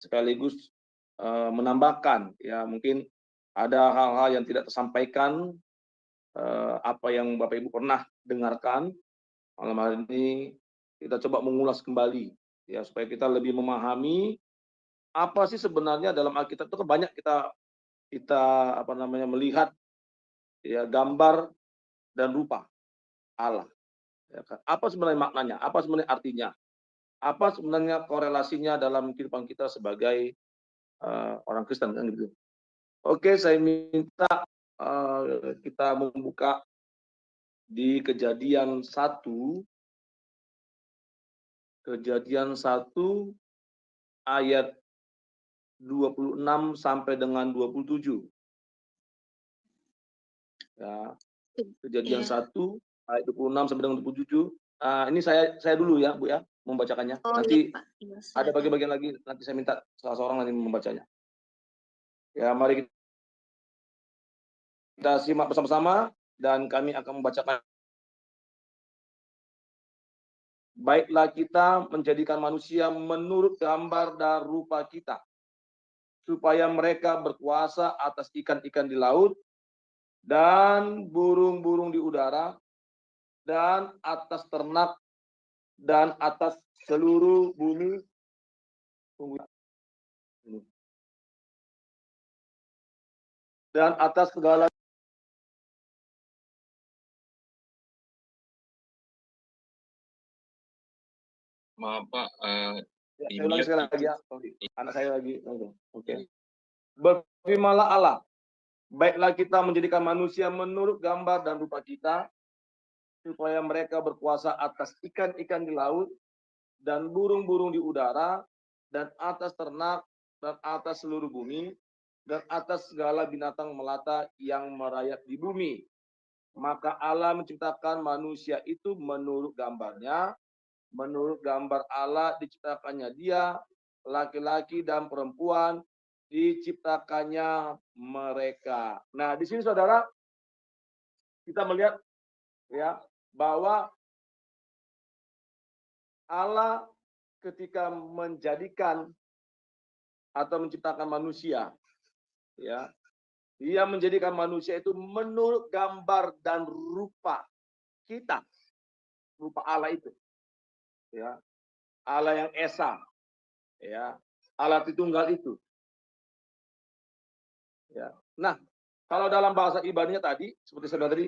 sekaligus menambahkan ya mungkin ada hal-hal yang tidak tersampaikan, apa yang Bapak Ibu pernah dengarkan. Malam hari ini kita coba mengulas kembali ya supaya kita lebih memahami apa sih sebenarnya dalam Alkitab itu kan banyak kita kita apa namanya melihat ya gambar dan rupa Allah ya kan. Apa sebenarnya maknanya? Apa sebenarnya artinya? Apa sebenarnya korelasinya dalam kehidupan kita sebagai orang Kristen kan gitu. Oke, saya minta kita membuka di Kejadian 1 ayat 26 sampai dengan 27. Ya, Kejadian Iya. 1 ayat 26 sampai dengan 27. Ini saya dulu ya, Bu ya, membacakannya. Oh iya, Nanti Pak. Iya, ada silakan. bagian-bagian lagi, nanti saya minta salah seorang lagi membacanya. Ya, mari kita simak bersama-sama dan kami akan membacakan. Baiklah kita menjadikan manusia menurut gambar dan rupa kita, supaya mereka berkuasa atas ikan-ikan di laut dan burung-burung di udara dan atas ternak dan atas seluruh bumi dan atas segala. Maaf Pak, Ya, di saya ulangi sekali mute lagi ya. Sorry. Anak saya lagi. Oke. Berfirmanlah Allah, baiklah kita menjadikan manusia menurut gambar dan rupa kita, supaya mereka berkuasa atas ikan-ikan di laut dan burung-burung di udara dan atas ternak dan atas seluruh bumi dan atas segala binatang melata yang merayap di bumi. Maka Allah menciptakan manusia itu menurut gambarnya, menurut gambar Allah diciptakannya dia, laki-laki dan perempuan diciptakannya mereka. Nah, di sini saudara kita melihat ya bahwa Allah ketika menjadikan atau menciptakan manusia ya, dia menjadikan manusia itu menurut gambar dan rupa kita, rupa Allah itu ya, Allah yang esa ya, Allah Tritunggal itu ya. Nah, kalau dalam bahasa Ibrani tadi seperti saya bilang tadi,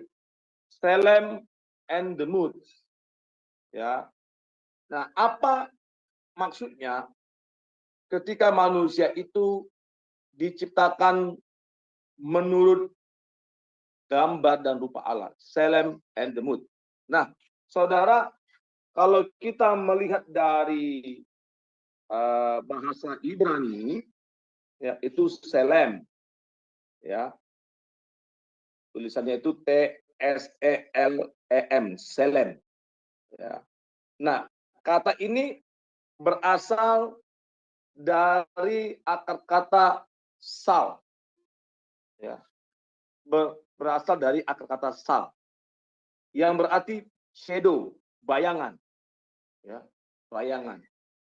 Selem and the mood ya. Nah, apa maksudnya ketika manusia itu diciptakan menurut gambar dan rupa Allah, Selem and the mood. Nah, saudara, kalau kita melihat dari bahasa Ibrani, ya itu Selem, ya tulisannya itu T-S-E-L-E-M, Selem. Ya. Nah, kata ini berasal dari akar kata sal, ya berasal dari akar kata sal, yang berarti shadow, bayangan, ya bayangan.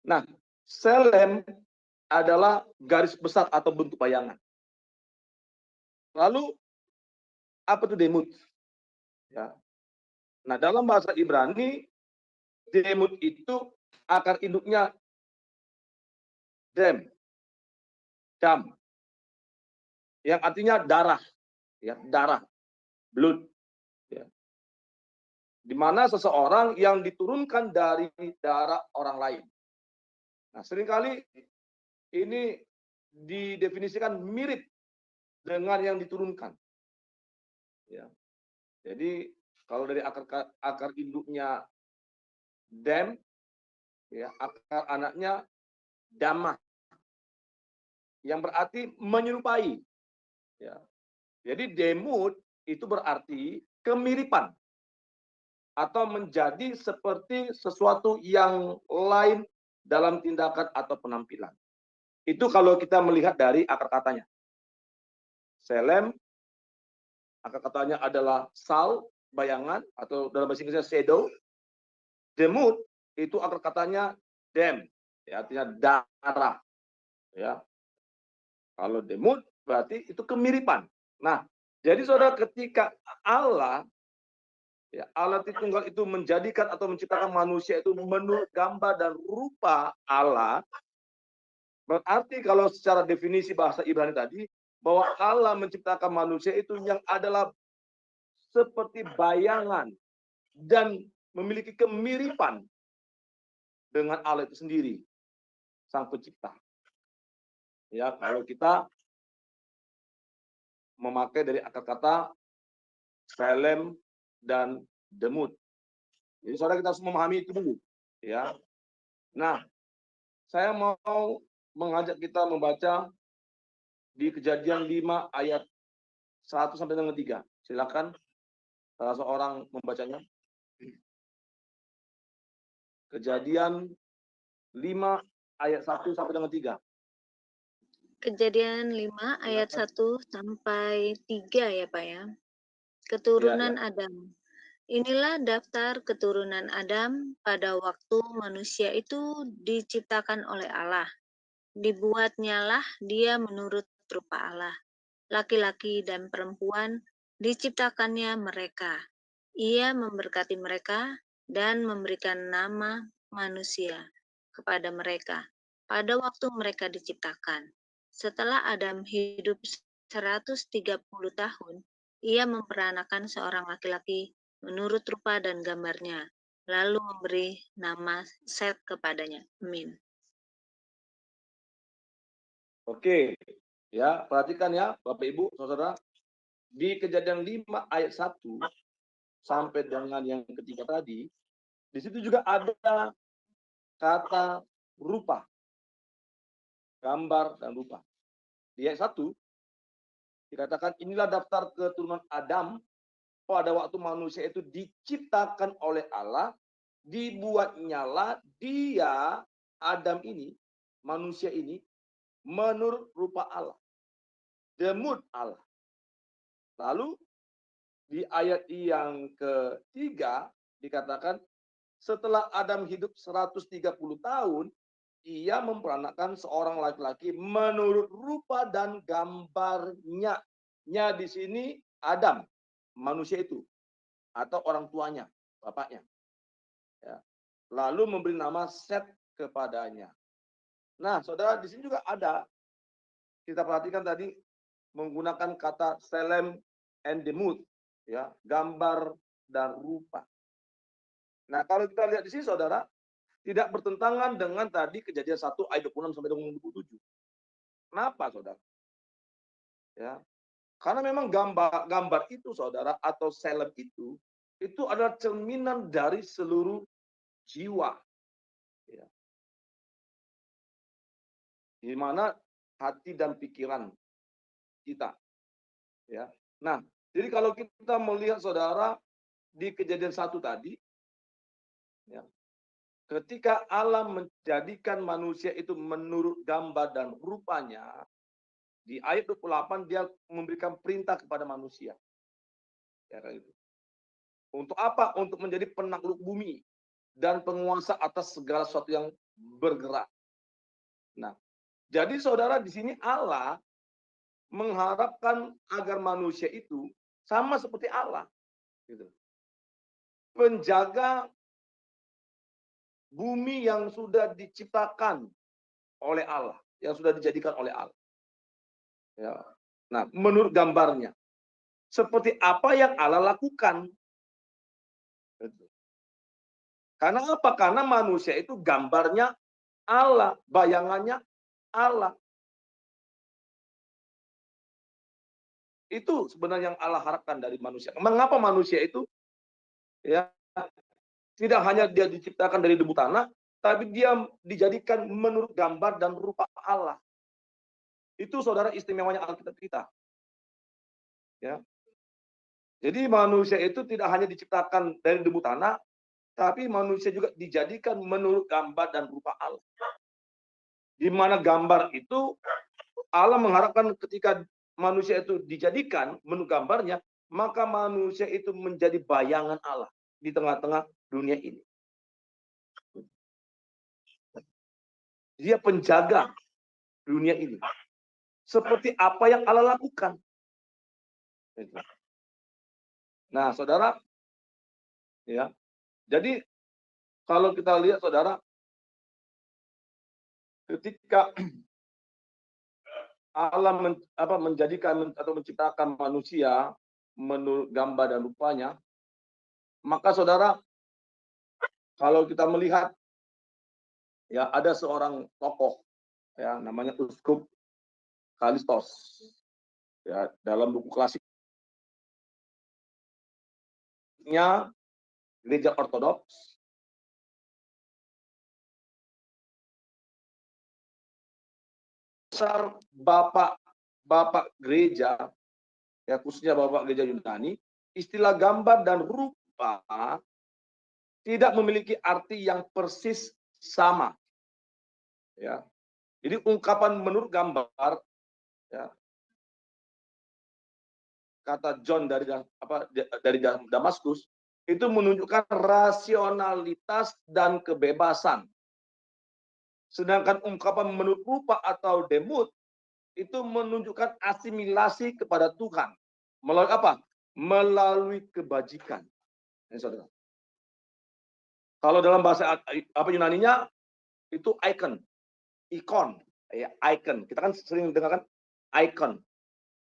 Nah, selem adalah garis besar atau bentuk bayangan. Lalu apa itu demut? Ya. Nah, dalam bahasa Ibrani demut itu akar induknya dam, yang artinya darah, ya darah, blood, ya. Di mana seseorang yang diturunkan dari darah orang lain. Nah, seringkali ini didefinisikan mirip dengan yang diturunkan. Ya. Jadi kalau dari akar induknya dam, ya akar anaknya damah, yang berarti menyerupai. Ya. Jadi demut itu berarti kemiripan atau menjadi seperti sesuatu yang lain dalam tindakan atau penampilan. Itu kalau kita melihat dari akar katanya. Selem, akar katanya adalah sal, bayangan, atau dalam bahasa Inggrisnya shadow. Demut, itu akar katanya dam, ya, artinya darah. Ya, kalau demut berarti itu kemiripan. Nah, jadi saudara ketika Allah, ya, Allah Tritunggal itu menjadikan atau menciptakan manusia itu menurut gambar dan rupa Allah, berarti kalau secara definisi bahasa Ibrani tadi, bahwa Allah menciptakan manusia itu yang adalah seperti bayangan dan memiliki kemiripan dengan Allah itu sendiri, Sang Pencipta. Ya, kalau kita memakai dari akar kata Selem dan Demut. Jadi saudara kita harus memahami itu dulu. Ya. Nah, saya mau mengajak kita membaca di Kejadian 5 ayat 1 sampai dengan 3. Silakan salah seorang membacanya. Kejadian 5 ayat 1 sampai dengan 3. Kejadian 5 ayat Silakan. 1 sampai 3 ya Pak ya. Ya, Keturunan ya. Adam. Inilah daftar keturunan Adam pada waktu manusia itu diciptakan oleh Allah. Dibuatnyalah dia menurut rupa Allah. Laki-laki dan perempuan diciptakannya mereka. Ia memberkati mereka dan memberikan nama manusia kepada mereka pada waktu mereka diciptakan. Setelah Adam hidup 130 tahun, ia memperanakan seorang laki-laki menurut rupa dan gambarnya, lalu memberi nama Set kepadanya. Amin. Oke. Ya, perhatikan ya Bapak Ibu, Saudara. Di Kejadian 5 ayat 1 sampai dengan yang ketiga tadi, di situ juga ada kata rupa, gambar dan rupa. Di ayat 1 dikatakan inilah daftar keturunan Adam pada waktu manusia itu diciptakan oleh Allah, dibuatnyalah dia, Adam ini, manusia ini, menurut rupa Allah, demut Allah. Lalu di ayat yang ketiga dikatakan setelah Adam hidup 130 tahun, ia memperanakan seorang laki-laki menurut rupa dan gambarnya. Nya di sini Adam, manusia itu, atau orang tuanya, bapaknya. Ya. Lalu memberi nama Set kepadanya. Nah, saudara, di sini juga ada, kita perhatikan tadi, menggunakan kata Selem and Demut, ya, gambar dan rupa. Nah, kalau kita lihat di sini, saudara, tidak bertentangan dengan tadi Kejadian 1 ayat 26 sampai dengan 27. Kenapa, saudara? Ya, karena memang gambar itu, saudara, atau seleb itu adalah cerminan dari seluruh jiwa. Ya. Di mana hati dan pikiran kita. Ya. Nah, jadi kalau kita melihat, saudara, di Kejadian 1 tadi, ya, ketika Allah menjadikan manusia itu menurut gambar dan rupanya, di ayat 28 dia memberikan perintah kepada manusia. Ya, kan itu. Untuk apa? Untuk menjadi penakluk bumi dan penguasa atas segala sesuatu yang bergerak. Nah, jadi saudara di sini Allah mengharapkan agar manusia itu sama seperti Allah, gitu. Penjaga bumi yang sudah diciptakan oleh Allah, yang sudah dijadikan oleh Allah. Ya. Nah, menurut gambarnya, seperti apa yang Allah lakukan. Karena apa? Karena manusia itu gambarnya Allah, bayangannya Allah. Itu sebenarnya yang Allah harapkan dari manusia. Mengapa manusia itu ya tidak hanya dia diciptakan dari debu tanah, tapi dia dijadikan menurut gambar dan rupa Allah. Itu saudara istimewanya Alkitab kita. Ya. Jadi manusia itu tidak hanya diciptakan dari debu tanah, tapi manusia juga dijadikan menurut gambar dan rupa Allah. Di mana gambar itu Allah mengharapkan ketika manusia itu dijadikan menurut gambarnya, maka manusia itu menjadi bayangan Allah di tengah-tengah dunia ini. Dia penjaga dunia ini. Seperti apa yang Allah lakukan. Nah, saudara, ya. Jadi kalau kita lihat, saudara, ketika Allah menjadikan atau menciptakan manusia menurut gambar dan rupanya, maka saudara, kalau kita melihat, ya, ada seorang tokoh, ya, namanya Uskup Kalistos, ya, dalam buku klasiknya Gereja Ortodoks, besar bapak gereja, ya, khususnya bapak gereja Yunani, istilah gambar dan rupa tidak memiliki arti yang persis sama. Ya. Jadi ungkapan menurut gambar, ya, kata John dari Damaskus, itu menunjukkan rasionalitas dan kebebasan. Sedangkan ungkapan menurut rupa atau demut itu menunjukkan asimilasi kepada Tuhan. Melalui apa? Melalui kebajikan. Ini, saudara. Kalau dalam bahasa Yunaninya itu ikon, ya, icon. Kita kan sering dengarkan icon.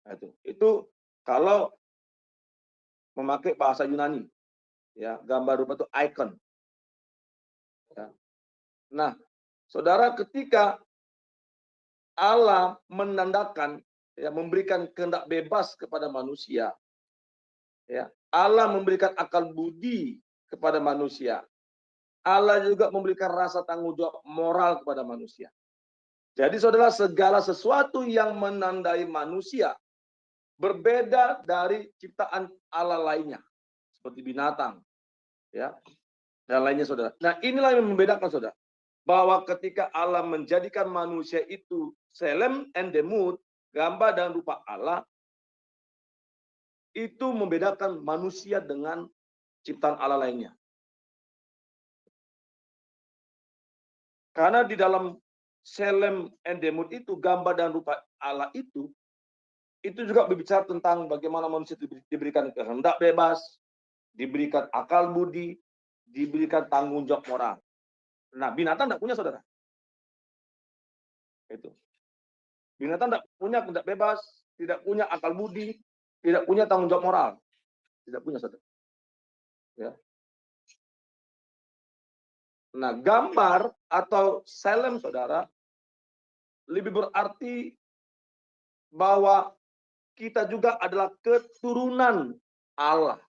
Nah, itu kalau memakai bahasa Yunani, ya, gambar rupa itu icon. Ya. Nah, saudara, ketika Allah menandakan, ya, memberikan kehendak bebas kepada manusia, ya, Allah memberikan akal budi kepada manusia. Allah juga memberikan rasa tanggung jawab moral kepada manusia. Jadi, saudara, segala sesuatu yang menandai manusia berbeda dari ciptaan Allah lainnya, seperti binatang, ya, dan lainnya, saudara. Nah, inilah yang membedakan, saudara, bahwa ketika Allah menjadikan manusia itu selem and demut, gambar dan rupa Allah, itu membedakan manusia dengan ciptaan Allah lainnya. Karena di dalam selem and demut itu, gambar dan rupa Allah itu juga berbicara tentang bagaimana manusia diberikan kehendak bebas, diberikan akal budi, diberikan tanggung jawab moral. Nah, binatang tidak punya, saudara. Itu. Binatang tidak punya kehendak bebas, tidak punya akal budi, tidak punya tanggung jawab moral. Tidak punya, saudara. Ya. Nah, gambar atau selem, saudara, lebih berarti bahwa kita juga adalah keturunan Allah.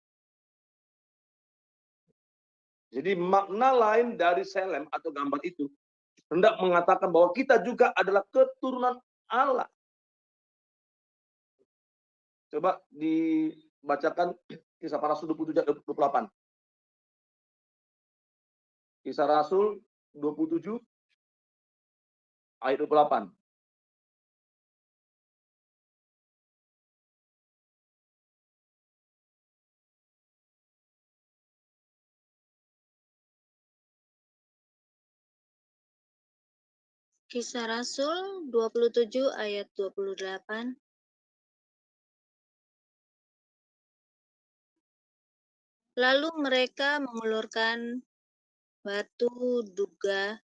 Jadi makna lain dari selem atau gambar itu hendak mengatakan bahwa kita juga adalah keturunan Allah. Coba dibacakan Kisah Para Rasul 27-28. Kisah Rasul 27 ayat 28. Kisah Rasul 27 ayat 28. Lalu mereka mengulurkan batu duga,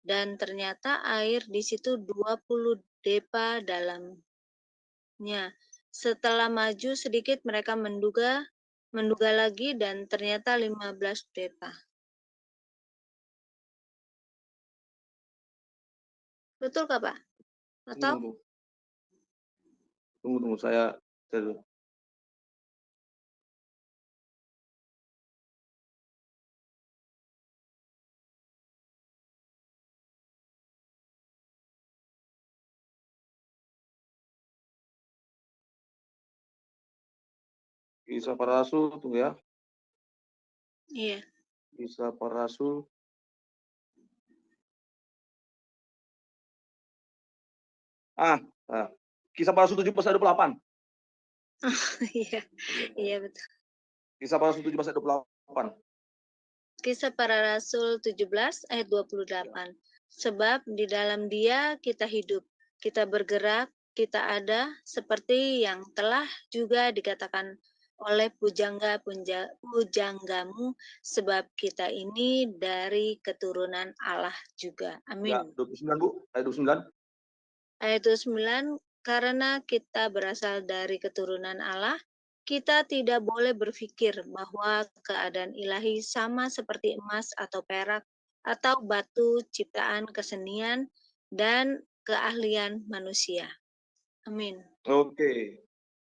dan ternyata air di situ 20 depa dalamnya. Setelah maju sedikit mereka menduga lagi, dan ternyata 15 depa. Betul kah, Pak? Atau? Tunggu, saya dulu. Kisah Para Rasul, tunggu ya. Iya. Kisah Para Rasul. Kisah Para Rasul 17-28. Iya. Iya, betul. Kisah Para Rasul 17-28. Kisah Para Rasul 17 ayat 28. Sebab di dalam Dia kita hidup, kita bergerak, kita ada, seperti yang telah juga dikatakan oleh pujanggamu, sebab kita ini dari keturunan Allah juga. Ya, Amin. 29 Bu, ayat 29. Ayat 29, karena kita berasal dari keturunan Allah, kita tidak boleh berpikir bahwa keadaan ilahi sama seperti emas atau perak atau batu ciptaan kesenian dan keahlian manusia. Amin. Oke.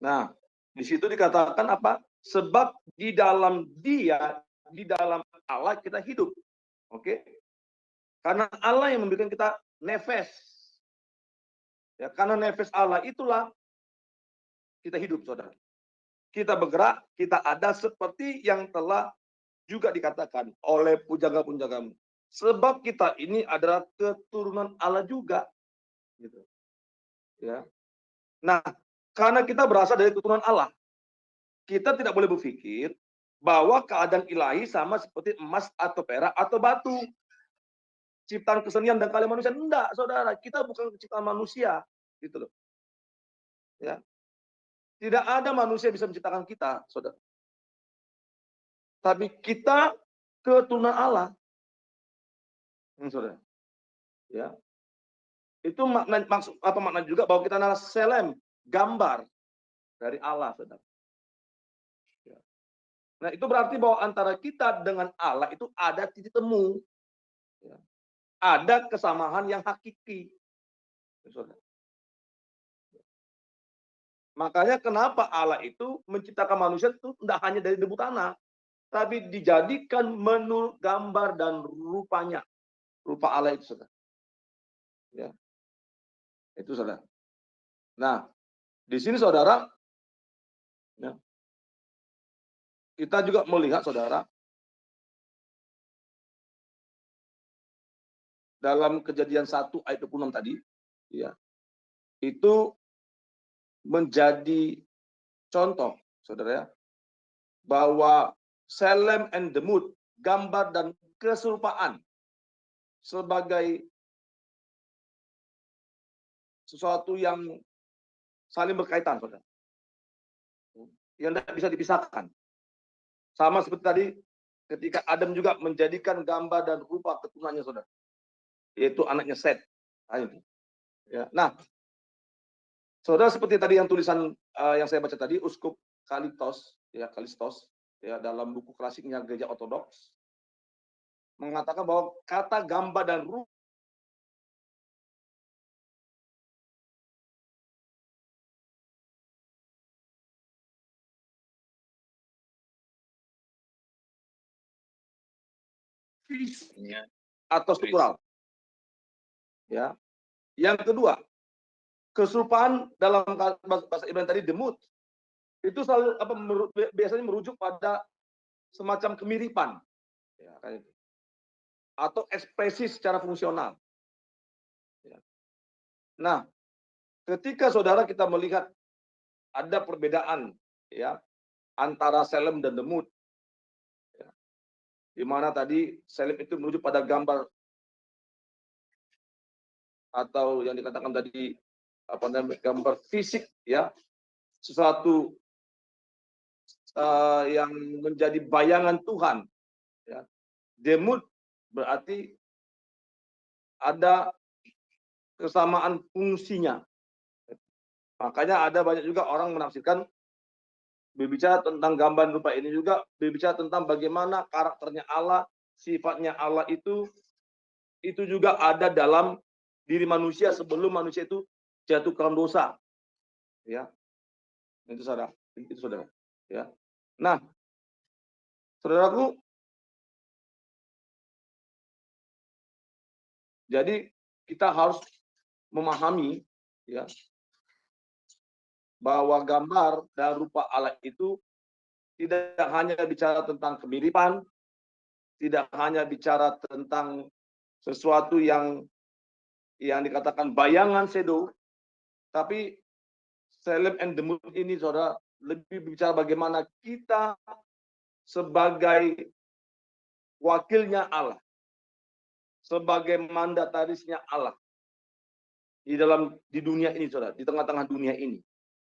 Nah, di situ dikatakan apa? Sebab di dalam Dia, di dalam Allah kita hidup. Oke? Karena Allah yang memberikan kita nefes. Ya, karena nefes Allah itulah kita hidup, Saudara. Kita bergerak, kita ada seperti yang telah juga dikatakan oleh pujangga-pujanggamu. Sebab kita ini adalah keturunan Allah juga. Gitu. Ya. Nah, karena kita berasal dari keturunan Allah, kita tidak boleh berpikir bahwa keadaan ilahi sama seperti emas atau perak atau batu. Ciptaan kesenian dan karya manusia. Enggak, saudara. Kita bukan ciptaan manusia. Gitu loh. Ya. Tidak ada manusia yang bisa menciptakan kita, saudara. Tapi kita keturunan Allah. Saudara. Ya. Itu maksud apa makna juga bahwa kita adalah selem, gambar dari Allah, saudara. Ya. Nah, itu berarti bahwa antara kita dengan Allah itu ada titik temu. Ya. Ada kesamaan yang hakiki. Saudara. Makanya kenapa Allah itu menciptakan manusia itu tidak hanya dari debu tanah, tapi dijadikan menurut gambar dan rupanya. Rupa Allah itu, saudara. Ya. Itu, saudara. Nah, di sini, saudara, ya, kita juga melihat, saudara, dalam Kejadian 1 ayat 26 tadi, ya, itu menjadi contoh, saudara, ya, bahwa Selem and Demut, gambar dan keserupaan sebagai sesuatu yang saling berkaitan, saudara. Yang tidak bisa dipisahkan. Sama seperti tadi, ketika Adam juga menjadikan gambar dan rupa keturunannya, saudara. Yaitu anaknya Set. Nah, saudara, seperti tadi yang tulisan yang saya baca tadi, Uskup Kalistos, ya, dalam buku klasiknya Gereja Ortodoks, mengatakan bahwa kata gambar dan rupa atau struktural. Ya. Yang kedua, keserupaan dalam bahasa Ibrani tadi demut itu selalu biasanya merujuk pada semacam kemiripan, ya, atau ekspresi secara fungsional. Ya. Nah, ketika saudara kita melihat ada perbedaan, ya, antara selem dan demut, ya, di mana tadi selem itu merujuk pada gambar atau yang dikatakan tadi gambar fisik, ya, sesuatu yang menjadi bayangan Tuhan. Ya. Demut berarti ada kesamaan fungsinya. Makanya ada banyak juga orang menafsirkan, berbicara tentang gambar rupa ini juga berbicara tentang bagaimana karakternya Allah, sifatnya Allah itu juga ada dalam diri manusia sebelum manusia itu jatuh ke dalam dosa. Ya. Itu saudara. Ya. Nah, saudaraku, jadi kita harus memahami, ya, bahwa gambar dan rupa Allah itu tidak hanya bicara tentang kemiripan, tidak hanya bicara tentang sesuatu yang dikatakan bayangan shadow, tapi Selem and Demut ini, saudara, lebih bicara bagaimana kita sebagai wakilnya Allah, sebagai mandatarisnya Allah, di dunia ini, saudara, di tengah-tengah dunia ini.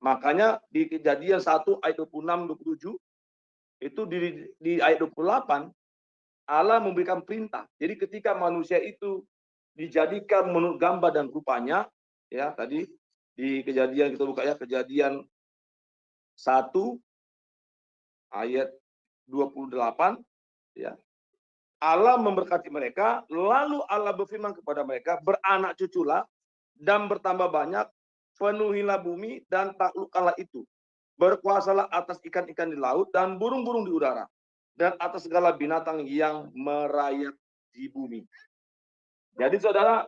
Makanya di Kejadian 1 ayat 26-27 itu di ayat 28 Allah memberikan perintah. Jadi ketika manusia itu dijadikan menurut gambar dan rupanya, ya tadi di Kejadian kita buka ya, Kejadian 1 ayat 28 ya. Allah memberkati mereka, lalu Allah berfirman kepada mereka, beranak cuculah dan bertambah banyak, penuhilah bumi dan taklukkanlah itu. Berkuasalah atas ikan-ikan di laut dan burung-burung di udara, dan atas segala binatang yang merayap di bumi. Jadi saudara,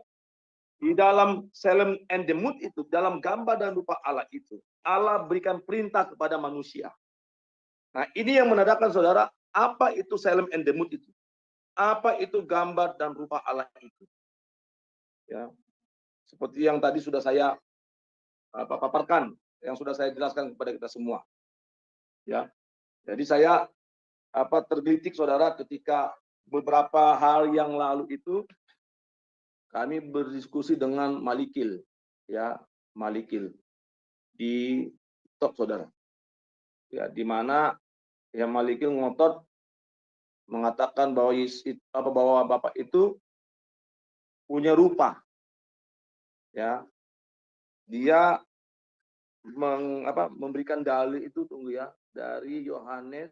di dalam Selem and the Mood itu, dalam gambar dan rupa Allah itu, Allah berikan perintah kepada manusia. Nah ini yang menandakan saudara, apa itu Selem and the Mood itu? Apa itu gambar dan rupa Allah itu? Ya, seperti yang tadi sudah saya paparkan, yang sudah saya jelaskan kepada kita semua. Ya, jadi saya tergelitik saudara ketika beberapa hal yang lalu itu kami berdiskusi dengan Malikil, ya Malikil di TikTok saudara, ya di mana ya Malikil ngotot mengatakan bahwa Bapak itu punya rupa, ya dia memberikan dalil itu tunggu ya dari Yohanes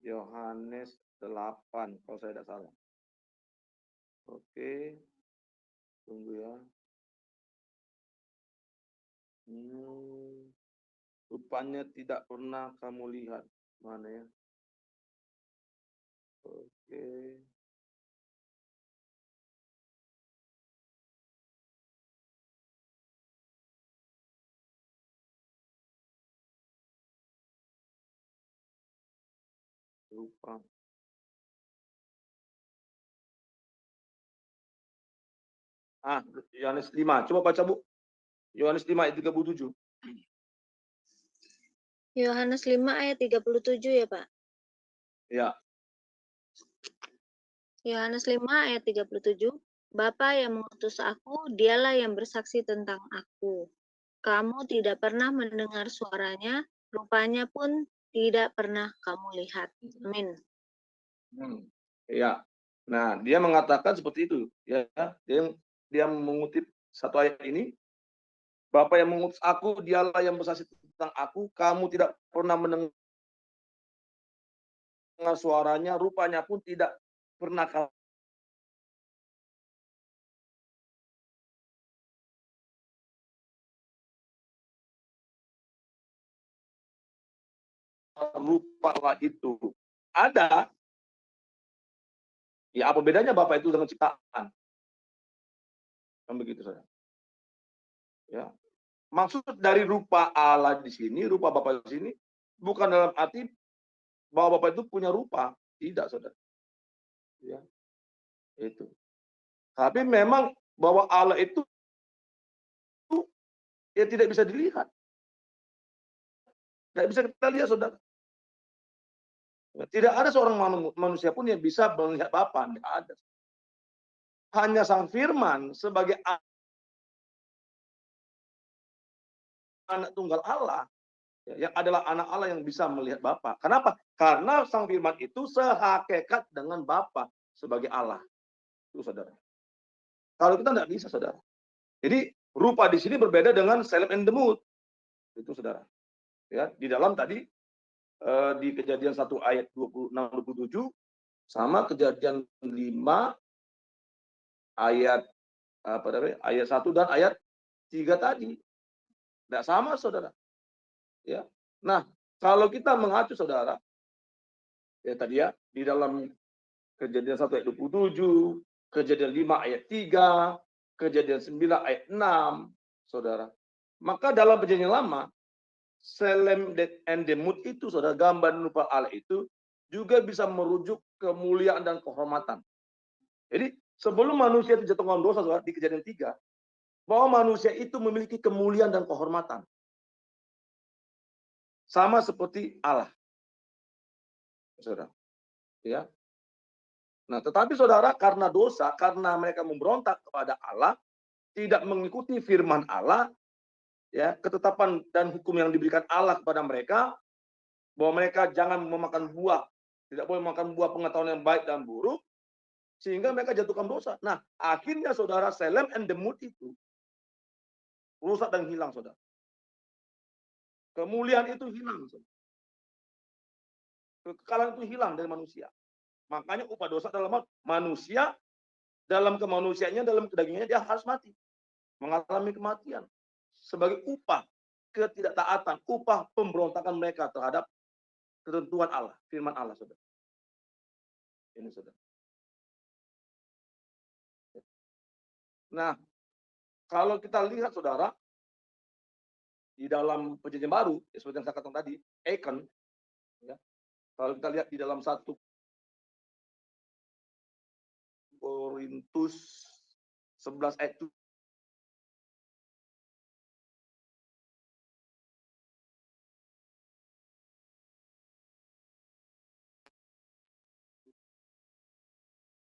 8 kalau saya tidak salah. Oke, tunggu ya. Rupanya tidak pernah kamu lihat. Mana ya? Oke. Lupa. Yohanes 5. Coba baca, Bu. Yohanes 5 ayat 37. Yohanes 5 ayat 37 ya, Pak? Ya. Yohanes 5 ayat 37. Bapa yang mengutus aku, dialah yang bersaksi tentang aku. Kamu tidak pernah mendengar suaranya, rupanya pun tidak pernah kamu lihat. Amin. Ya. Nah, dia mengatakan seperti itu, ya. Dia mengutip satu ayat ini. Bapa yang mengutus aku, dialah yang bersaksi tentang aku. Kamu tidak pernah mendengar suaranya, rupanya pun tidak pernah rupa itu. Ada. Ya apa bedanya Bapak itu dengan ciptaan? Kan begitu saja. Ya. Maksud dari rupa Allah di sini, rupa Bapak di sini, bukan dalam arti bahwa Bapak itu punya rupa. Tidak, saudara. Ya. Itu. Tapi memang bahwa Allah itu ya tidak bisa dilihat. Tidak bisa kita lihat, saudara. Tidak ada seorang manusia pun yang bisa melihat Bapa. Tidak ada. Hanya Sang Firman sebagai anak tunggal Allah, yang adalah anak Allah yang bisa melihat Bapa. Kenapa? Karena Sang Firman itu sehakikat dengan Bapa sebagai Allah. Itu saudara. Kalau kita tidak bisa, saudara. Jadi rupa di sini berbeda dengan Selem and the Mood. Itu saudara. Ya, di dalam tadi di Kejadian 1 ayat 26-27 sama Kejadian 5 ayat ayat 1 dan ayat 3 tadi. Tidak sama, saudara. Ya. Nah, kalau kita mengacu, saudara, ya tadi ya, di dalam Kejadian 1 ayat 27, Kejadian 5 ayat 3, Kejadian 9 ayat 6, saudara. Maka dalam Perjanjian Lama, Selem and the Mood itu, saudara, gambar rupa Allah itu juga bisa merujuk kemuliaan dan kehormatan. Jadi sebelum manusia itu jatuh dalam dosa, saudara, di Kejadian 3, bahwa manusia itu memiliki kemuliaan dan kehormatan. Sama seperti Allah. Saudara. Ya. Nah, tetapi saudara, karena dosa, karena mereka memberontak kepada Allah, tidak mengikuti firman Allah, ya, ketetapan dan hukum yang diberikan Allah kepada mereka, bahwa mereka jangan memakan buah, tidak boleh makan buah pengetahuan yang baik dan buruk, sehingga mereka jatuhkan dosa. Nah, akhirnya saudara, Salem and the Mood itu rusak dan hilang, saudara. Kemuliaan itu hilang, saudara. Kekalahan itu hilang dari manusia. Makanya upah dosa dalam manusia, dalam kemanusiaannya, dalam kedagingannya, dia harus mati. Mengalami kematian. Sebagai upah ketidaktaatan, upah pemberontakan mereka terhadap ketentuan Allah, firman Allah, saudara. Ini, saudara. Nah, kalau kita lihat, saudara, di dalam perjanjian baru, ya, seperti yang saya katakan tadi, Icon, ya, kalau kita lihat di dalam 1 Korintus 11 ayat 7.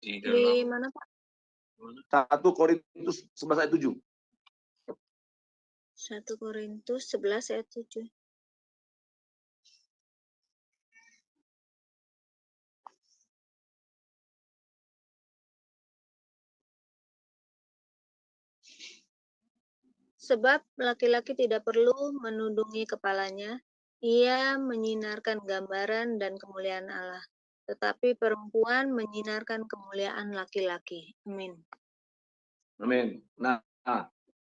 Di Di mana, Pak? 1 Korintus 11 ayat 7. 1 Korintus 11 ayat 7. Sebab laki-laki tidak perlu menundungi kepalanya, ia menyinarkan gambaran dan kemuliaan Allah. Tetapi perempuan menyinarkan kemuliaan laki-laki. Amin. Amin. Nah,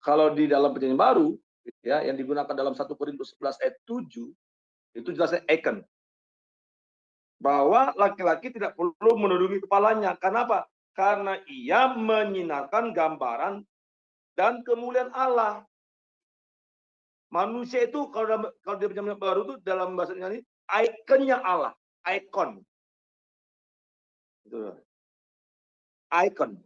kalau di dalam perjanjian baru, ya, yang digunakan dalam 1 Korintus 11 ayat 7, itu jelasnya Icon. Bahwa laki-laki tidak perlu menundungi kepalanya. Kenapa? Karena ia menyinarkan gambaran dan kemuliaan Allah. Manusia itu kalau di perjanjian baru itu dalam bahasa Inggris, ikonnya Allah, icon. Itu. Icon.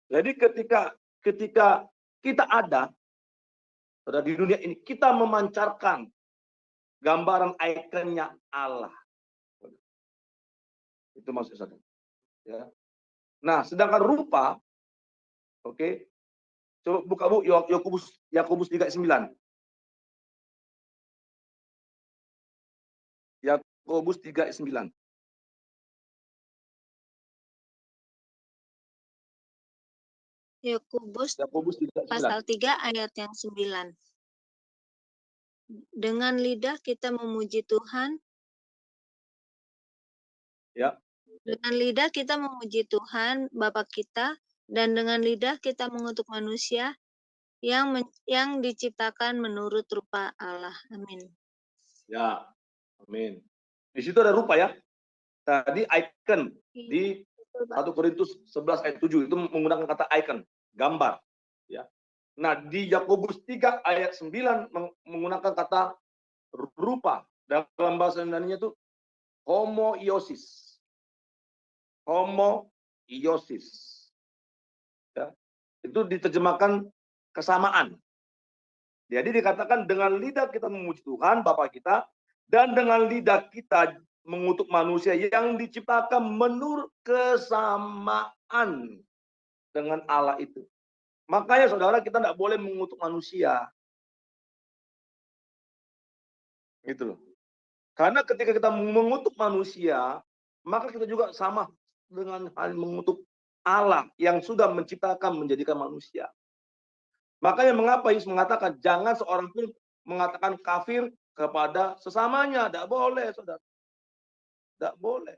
Jadi ketika kita ada di dunia ini, kita memancarkan gambaran ikonnya Allah. Itu maksud saya. Ya. Nah, sedangkan rupa, oke, coba buka Bu Yakobus 3:9. Yakobus 3:9. Yakobus Yakobus 3:9. pasal 3 ayat yang 9. Dengan lidah kita memuji Tuhan. Ya. Dengan lidah kita memuji Tuhan Bapa kita, dan dengan lidah kita mengutuk manusia yang diciptakan menurut rupa Allah. Amin. Ya. Amin. Di situ ada rupa, ya. Tadi icon di 1 Korintus 11 ayat 7 itu menggunakan kata icon, gambar, ya. Nah, di Yakobus 3 ayat 9 menggunakan kata rupa. Dalam bahasa Yunani-nya itu homoiosis. Homoiosis. Ya. Itu diterjemahkan kesamaan. Jadi dikatakan dengan lidah kita memuji Tuhan Bapa kita, dan dengan lidah kita mengutuk manusia yang diciptakan menurut kesamaan dengan Allah itu. Makanya saudara, kita tidak boleh mengutuk manusia. Gitu loh. Karena ketika kita mengutuk manusia, maka kita juga sama dengan hal mengutuk Allah yang sudah menciptakan menjadikan manusia. Makanya mengapa Yesus mengatakan jangan seorang pun mengatakan kafir kepada sesamanya. Tidak boleh, saudara. Tidak boleh.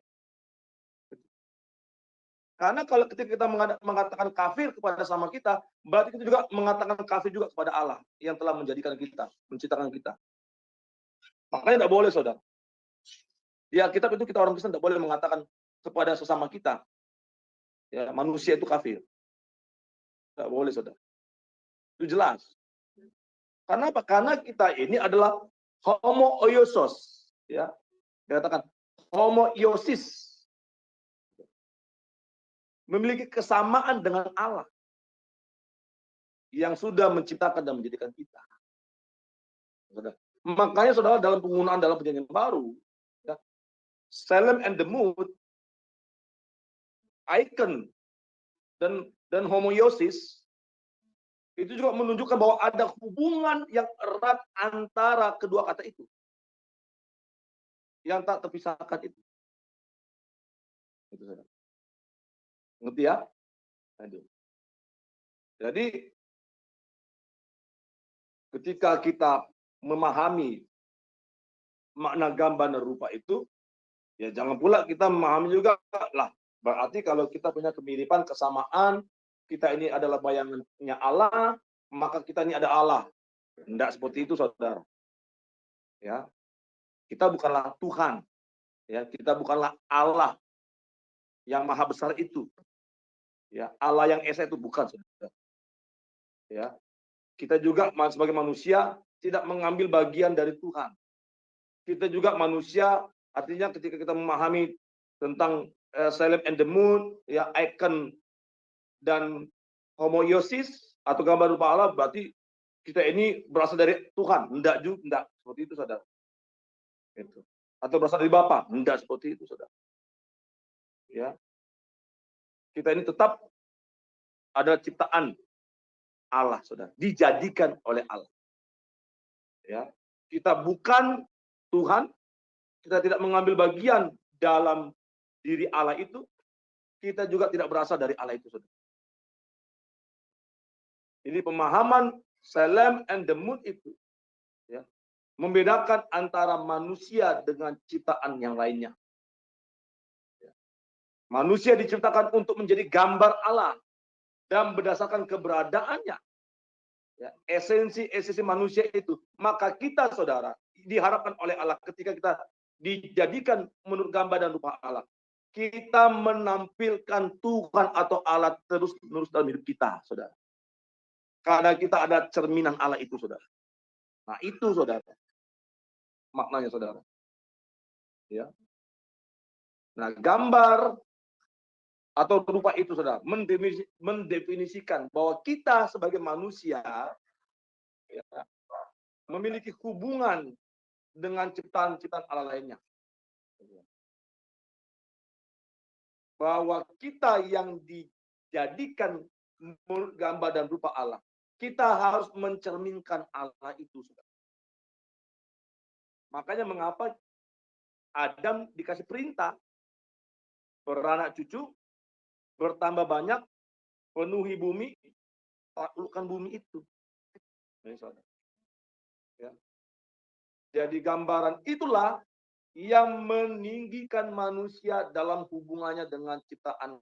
Karena kalau ketika kita mengatakan kafir kepada sama kita, berarti kita juga mengatakan kafir juga kepada Allah yang telah menjadikan kita, menciptakan kita. Makanya tidak boleh, saudara. Di Alkitab itu kita orang Kristen tidak boleh mengatakan kepada sesama kita, ya, manusia itu kafir. Tidak boleh, saudara. Itu jelas. Karena apa? Karena kita ini adalah homoiosos, ya. Dikatakan homoiosis. Memiliki kesamaan dengan Allah yang sudah menciptakan dan menjadikan kita. Makanya saudara, dalam penggunaan dalam perjanjian baru, ya, Salem and the Moon, icon dan homoiosis itu juga menunjukkan bahwa ada hubungan yang erat antara kedua kata itu yang tak terpisahkan itu. Itu saja. Ngerti ya? Aduh. Jadi ketika kita memahami makna gambar dan rupa itu, ya jangan pula kita memahami juga lah. Berarti kalau kita punya kemiripan, kesamaan, kita ini adalah bayangannya Allah, maka kita ini ada Allah. Tidak seperti itu, saudara. Ya, kita bukanlah Tuhan. Ya, kita bukanlah Allah yang maha besar itu. Ya, Allah yang esa itu bukan, saudara. Ya, kita juga sebagai manusia tidak mengambil bagian dari Tuhan. Kita juga manusia, artinya ketika kita memahami tentang Salem and the Moon, ya icon dan homoiosis atau gambar rupa Allah, berarti kita ini berasal dari Tuhan. Enggak juga, enggak seperti itu, saudara. Itu. Atau berasal dari Bapa, enggak seperti itu, saudara. Ya, kita ini tetap ada ciptaan Allah, saudara, dijadikan oleh Allah. Ya, kita bukan Tuhan, kita tidak mengambil bagian dalam diri Allah itu, kita juga tidak berasal dari Allah itu, saudara. Jadi pemahaman Salem and the Moon itu, ya, membedakan antara manusia dengan ciptaan yang lainnya. Ya. Manusia diciptakan untuk menjadi gambar Allah dan berdasarkan keberadaannya, ya, esensi manusia itu. Maka kita, saudara, diharapkan oleh Allah ketika kita dijadikan menurut gambar dan rupa Allah, kita menampilkan Tuhan atau Allah terus-menerus dalam hidup kita, saudara. Karena kita ada cerminan Allah itu, saudara. Nah, itu, saudara. Maknanya, saudara. Ya. Nah, gambar atau rupa itu, saudara, mendefinisikan bahwa kita sebagai manusia, ya, memiliki hubungan dengan ciptaan-ciptaan Allah lainnya. Bahwa kita yang dijadikan gambar dan rupa Allah, kita harus mencerminkan Allah itu, saudara. Makanya mengapa Adam dikasih perintah beranak cucu, bertambah banyak, penuhi bumi, taklukkan bumi itu. Ya. Jadi gambaran itulah yang meninggikan manusia dalam hubungannya dengan ciptaan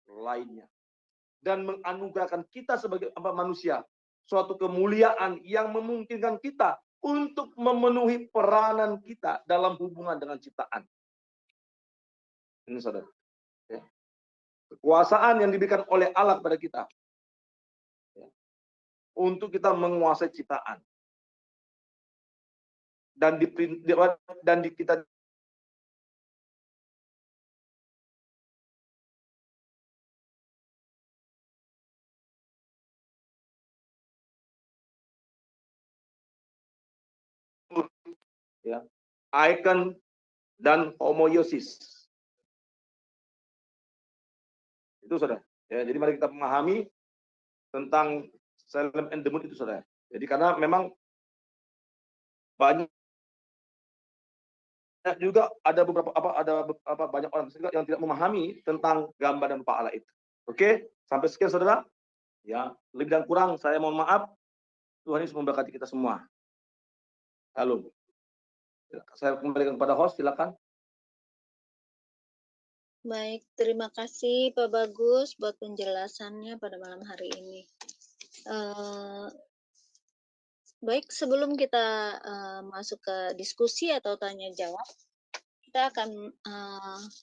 lainnya. Dan menganugerahkan kita sebagai manusia suatu kemuliaan yang memungkinkan kita untuk memenuhi peranan kita dalam hubungan dengan ciptaan. Ini, saudara. Ya. Kekuasaan yang diberikan oleh Allah kepada kita, ya, untuk kita menguasai ciptaan. Dan kita ya, icon dan homoiosis. Itu, saudara. Ya, jadi mari kita memahami tentang Salem and the Moon itu, saudara. Jadi karena memang banyak juga ada banyak orang yang tidak memahami tentang gambar dan rupa Allah itu. Oke, sampai sekian, saudara. Ya, lebih dan kurang saya mohon maaf. Tuhan Yesus memberkati kita semua. Halo. Saya kembalikan kepada host, silakan. Baik, terima kasih Pak Bagus buat penjelasannya pada malam hari ini. Baik, sebelum kita masuk ke diskusi atau tanya jawab,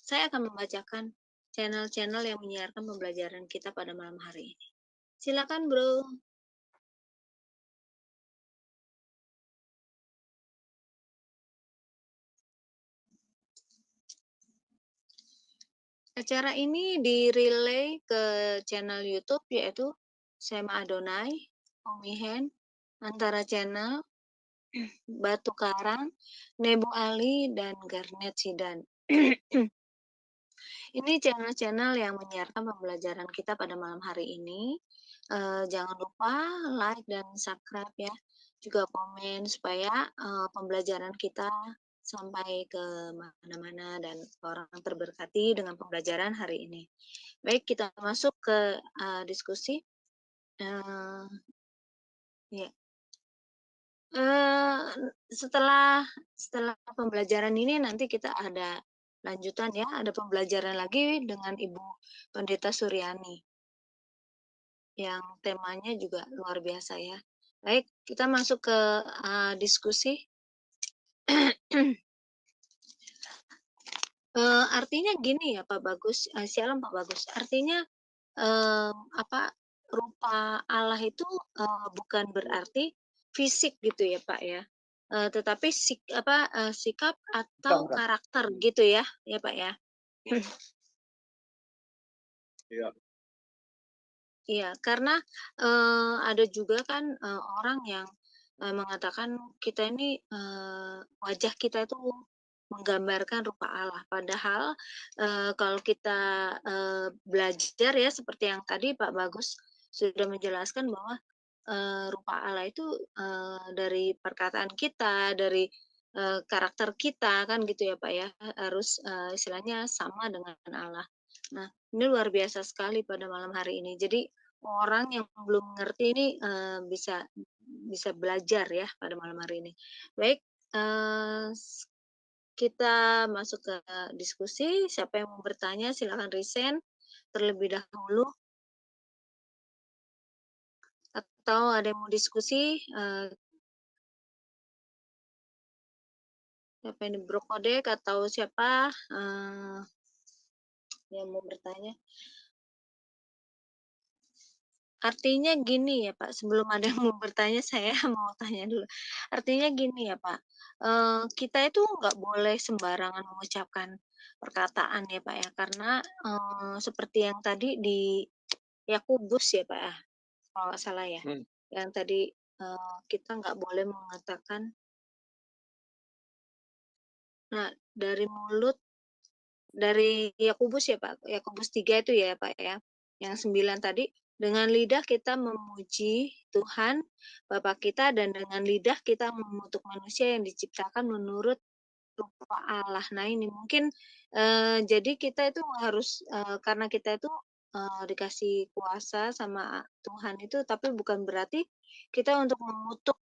saya akan membacakan channel-channel yang menyiarkan pembelajaran kita pada malam hari ini. Silakan, Bro. Acara ini di-relay ke channel YouTube yaitu Sema Adonai, Omihen, Antara Channel, Batu Karang, Nebu Ali, dan Garnet Sidan. Ini channel-channel yang menyiarkan pembelajaran kita pada malam hari ini. Jangan lupa like dan subscribe ya. Juga komen supaya pembelajaran kita sampai ke mana-mana dan orang terberkati dengan pembelajaran hari ini. Baik, kita masuk ke diskusi. Ya. Setelah pembelajaran ini nanti kita ada lanjutan ya, ada pembelajaran lagi dengan Ibu Pendeta Suryani yang temanya juga luar biasa ya. Baik, kita masuk ke diskusi. Artinya gini ya Pak Bagus, shalom Pak Bagus. Artinya rupa Allah itu bukan berarti fisik gitu ya Pak ya, tetapi sikap atau karakter gitu ya Pak ya. Iya. Iya, karena ada juga kan orang yang mengatakan kita ini wajah kita itu menggambarkan rupa Allah. Padahal kalau kita belajar ya seperti yang tadi Pak Bagus sudah menjelaskan bahwa rupa Allah itu dari perkataan kita, dari karakter kita kan gitu ya Pak ya, harus istilahnya sama dengan Allah. Nah, ini luar biasa sekali pada malam hari ini. Jadi orang yang belum mengerti ini bisa belajar ya pada malam hari ini. Baik, kita masuk ke diskusi. Siapa yang mau bertanya silakan raise terlebih dahulu. Atau ada yang mau diskusi, siapa ini Brokodek atau siapa yang mau bertanya? Artinya gini ya Pak, sebelum ada yang mau bertanya saya mau tanya dulu. Artinya gini ya Pak, kita itu nggak boleh sembarangan mengucapkan perkataan ya Pak ya, karena seperti yang tadi di Yakobus ya Pak ya, kalau nggak salah ya, yang tadi kita nggak boleh mengatakan. Nah, dari mulut dari Yakobus ya Pak, Yakobus 3 itu ya Pak ya, yang 9 tadi, dengan lidah kita memuji Tuhan Bapa kita dan dengan lidah kita mengutuk manusia yang diciptakan menurut rupa Allah. Nah ini mungkin jadi kita itu harus karena kita itu dikasih kuasa sama Tuhan itu, tapi bukan berarti kita untuk mengutuk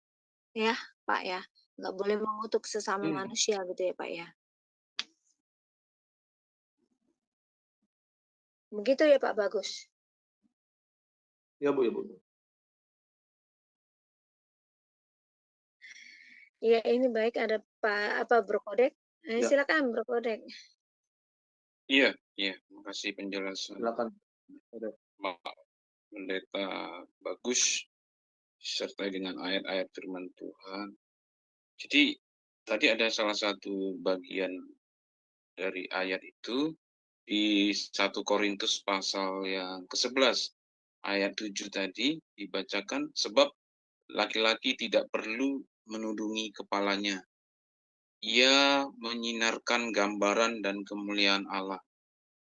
ya Pak ya, nggak boleh mengutuk sesama manusia gitu ya Pak ya. Begitu ya Pak Bagus? Ya Bu, ya Bu. Iya, ini baik ada Pak Brokodek. Ya. Silakan Brokodek. Iya, terima kasih penjelasan. Silakan. Pak Pendeta Bagus disertai dengan ayat-ayat firman Tuhan. Jadi tadi ada salah satu bagian dari ayat itu di 1 Korintus pasal yang ke-11 ayat 7 tadi dibacakan, sebab laki-laki tidak perlu menudungi kepalanya. Ia menyinarkan gambaran dan kemuliaan Allah,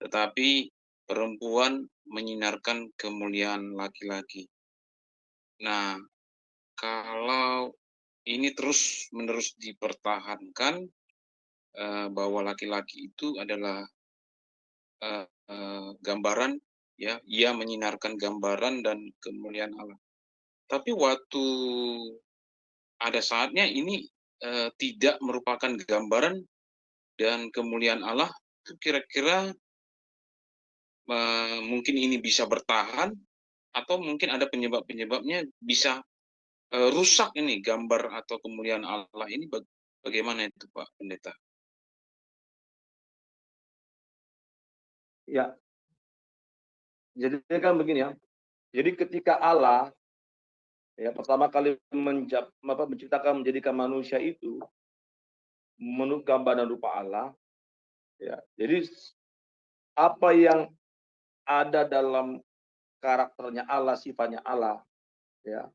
tetapi perempuan menyinarkan kemuliaan laki-laki. Nah, kalau ini terus-menerus dipertahankan bahwa laki-laki itu adalah gambaran, ya, ia menyinarkan gambaran dan kemuliaan Allah. Tapi waktu ada saatnya ini tidak merupakan gambaran dan kemuliaan Allah, itu kira-kira mungkin ini bisa bertahan atau mungkin ada penyebab-penyebabnya bisa rusak ini gambar atau kemuliaan Allah ini, bagaimana itu Pak Pendeta? Ya. Jadi kan begini ya. Jadi ketika Allah ya pertama kali menciptakan menjadikan manusia itu menurut gambar dan rupa Allah, ya. Jadi apa yang ada dalam karakternya Allah, sifatnya Allah, ya.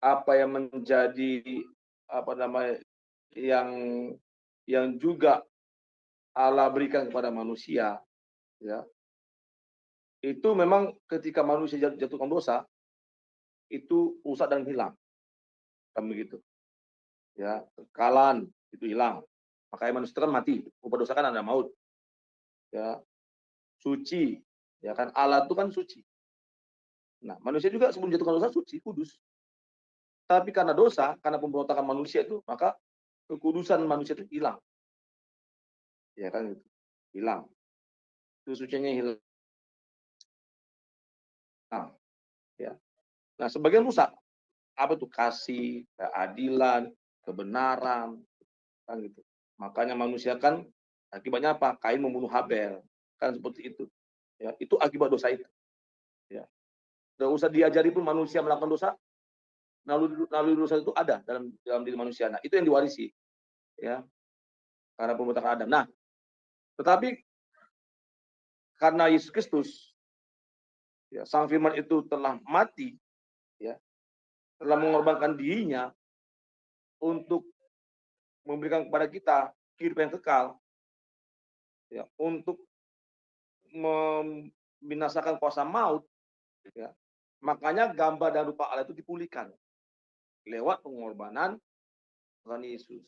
Apa yang menjadi yang juga Allah berikan kepada manusia, ya, itu memang ketika manusia jatuhkan dosa, itu rusak dan hilang, kan begitu, ya, kekalahan itu hilang, makanya manusia kan mati, upah dosa kan ada maut, ya, suci, ya kan, Allah itu kan suci. Nah, manusia juga sebelum jatuhkan dosa suci, kudus. Tapi karena dosa, karena pemberontakan manusia itu, maka kekudusan manusia itu hilang. Ya kan gitu. Hilang. Kesuciannya hilang. Ya. Nah, sebagian rusak. Apa itu? Kasih, keadilan, kebenaran, kan gitu. Makanya manusia kan akibatnya apa? Kain membunuh Habel. Kan seperti itu. Ya, itu akibat dosa itu. Ya. Tidak usah diajari pun manusia melakukan dosa, naluri dosa itu ada dalam diri manusia. Nah, itu yang diwarisi. Ya. Karena pemberontakan Adam. Nah, tetapi karena Yesus Kristus, ya, Sang Firman itu telah mati, ya, telah mengorbankan dirinya untuk memberikan kepada kita kehidupan yang kekal, ya, untuk membinasakan kuasa maut, ya. Makanya gambar dan rupa Allah itu dipulihkan lewat pengorbanan Tuhan Yesus.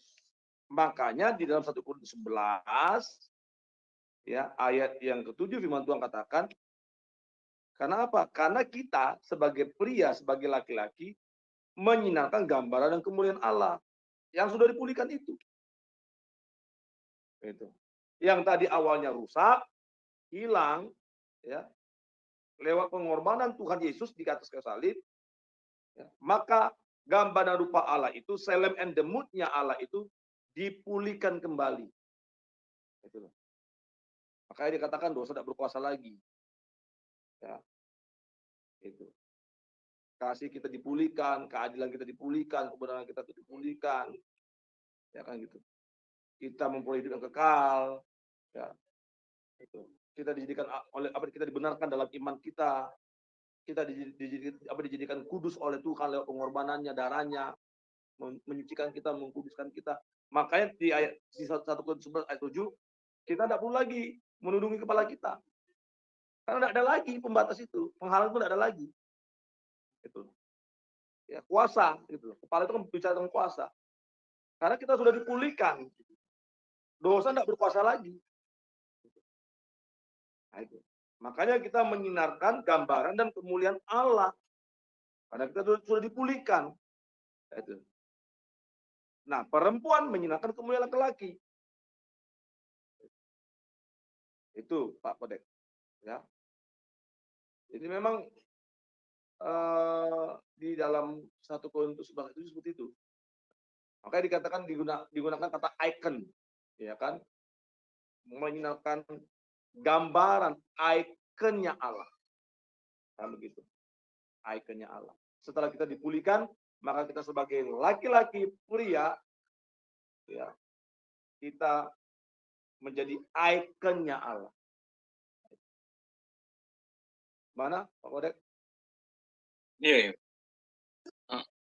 Makanya di dalam 1 Korintus 11, ya, ayat yang ke-7 firman Tuhan katakan, karena apa? Karena kita sebagai pria, sebagai laki-laki menyinarkan gambaran dan kemuliaan Allah yang sudah dipulihkan itu. Itu. Yang tadi awalnya rusak, hilang, ya, lewat pengorbanan Tuhan Yesus di atas kayu salib, ya, maka gambar dan rupa Allah itu, selem and the mood-nya Allah itu dipulihkan kembali. Itu. Makanya dikatakan dosa tidak berkuasa lagi. Ya. Itu. Kasih kita dipulihkan, keadilan kita dipulihkan, kebenaran kita dipulihkan. Ya kan gitu. Kita memperoleh hidup yang kekal, ya. Itu. Kita dijadikan oleh apa, kita dibenarkan dalam iman kita. Kita dijadikan kudus oleh Tuhan lewat pengorbanannya, darahnya, menyucikan kita, mengkuduskan kita. Makanya di ayat 1 Korintus 11 ayat 7, kita tidak perlu lagi menundungi kepala kita. Karena tidak ada lagi pembatas itu, penghalang pun tidak ada lagi. Itu. Ya, kuasa gitu. Kepala itu kan bicara tentang kuasa. Karena kita sudah dipulihkan. Dosa tidak berkuasa lagi. Nah, itu. Makanya kita menyinarkan gambaran dan kemuliaan Allah. Karena kita sudah dipulihkan. Itu. Nah, perempuan menyinarkan kemuliaan laki-laki. Itu Pak Kodek. Ya. Jadi memang di dalam 1 Korintus 11 itu seperti itu. Makanya dikatakan digunakan kata icon, ya kan? Menyinarkan gambaran ikonnya Allah. Kan begitu. Ikonnya Allah. Setelah kita dipulihkan, maka kita sebagai laki-laki pria, ya, kita menjadi ikonnya Allah. Mana Pak Kodek? Iya, ya.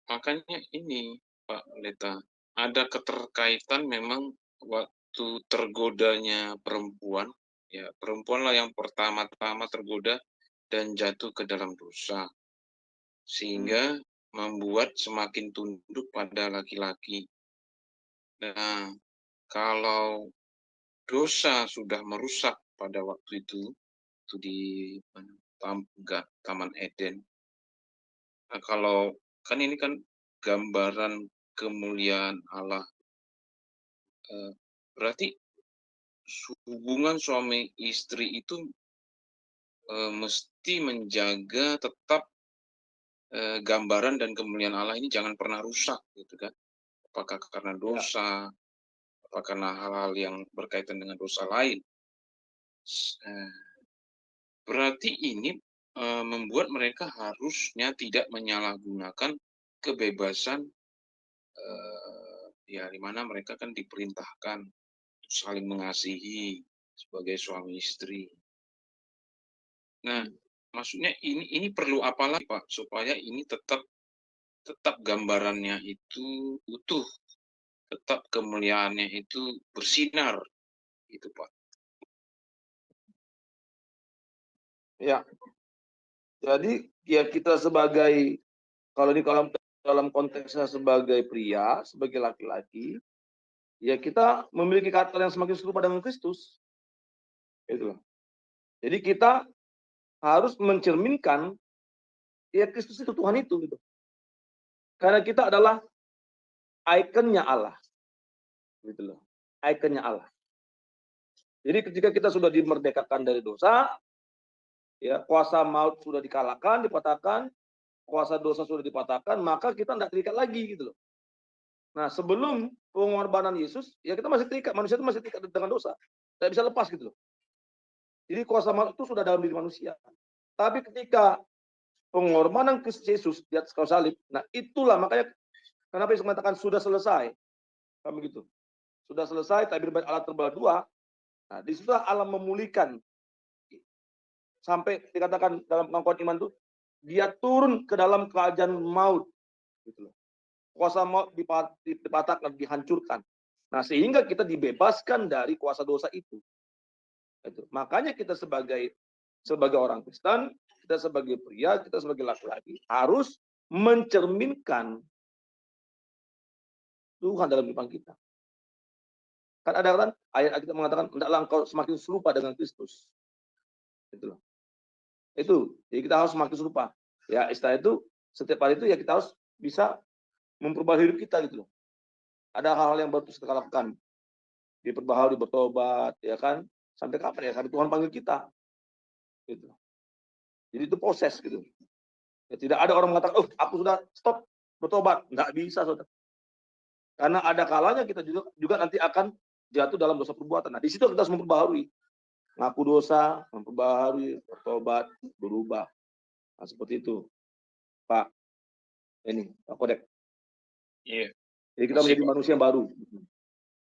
Makanya ini Pak Pendeta, ada keterkaitan memang waktu tergodanya perempuan, ya perempuanlah yang pertama-tama tergoda dan jatuh ke dalam dosa, sehingga membuat semakin tunduk pada laki-laki. Nah, kalau dosa sudah merusak pada waktu itu di Taman Eden. Nah, kalau kan ini kan gambaran kemuliaan Allah, berarti hubungan suami istri itu mesti menjaga tetap gambaran dan kemuliaan Allah ini jangan pernah rusak, gitu kan? Apakah karena dosa, apakah karena hal-hal yang berkaitan dengan dosa lain? Berarti ini membuat mereka harusnya tidak menyalahgunakan kebebasan, ya di mana mereka kan diperintahkan saling mengasihi sebagai suami istri. Nah, maksudnya ini perlu apa lagi Pak supaya ini tetap gambarannya itu utuh, tetap kemuliaannya itu bersinar, gitu Pak. Ya, jadi ya kita sebagai, kalau ini dalam konteksnya sebagai pria, sebagai laki-laki, ya kita memiliki karakter yang semakin serupa dengan Kristus. Gitu loh. Jadi kita harus mencerminkan ya Kristus itu, Tuhan itu gitu. Karena kita adalah ikonnya Allah. Gitu loh. Ikonnya Allah. Jadi ketika kita sudah dimerdekakan dari dosa, ya kuasa maut sudah dikalahkan, dipatahkan, kuasa dosa sudah dipatahkan, maka kita tidak terikat lagi gitu loh. Nah, sebelum pengorbanan Yesus, ya kita masih terikat, manusia itu masih terikat dengan dosa. Tidak bisa lepas gitu loh. Jadi kuasa maut itu sudah dalam diri manusia. Tapi ketika pengorbanan Kristus Yesus di atas kayu salib, nah itulah makanya kenapa Yesus mengatakan sudah selesai. Kan begitu. Sudah selesai, tabir bait Allah terbelah dua. Nah, di situ Allah memulihkan. Sampai dikatakan dalam pengakuan iman itu, dia turun ke dalam kerajaan maut. Gitu loh. Kuasa maut dipatahkan, dihancurkan. Nah, sehingga kita dibebaskan dari kuasa dosa itu. Makanya kita sebagai orang Kristen, kita sebagai pria, kita sebagai laki-laki harus mencerminkan Tuhan dalam kehidupan kita. Kan ada kan ayat kita mengatakan hendaklah engkau semakin serupa dengan Kristus. Itu loh. Itu. Jadi kita harus semakin serupa. Ya, istilah itu setiap hari itu ya kita harus bisa memperbaharui hidup kita gitu loh. Ada hal-hal yang baru kita lakukan. Diperbaharui, bertobat, ya kan? Sampai kapan ya? Sampai Tuhan panggil kita. Gitu. Jadi itu proses gitu. Ya, tidak ada orang mengatakan, "Oh, aku sudah stop bertobat." Nggak bisa, Saudara. Karena ada kalanya kita juga nanti akan jatuh dalam dosa perbuatan. Nah, di situ kita harus memperbaharui. Ngaku dosa, memperbaharui, bertobat, berubah. Nah, seperti itu. Pak Kodek. Iya. Jadi kita menjadi manusia yang baru.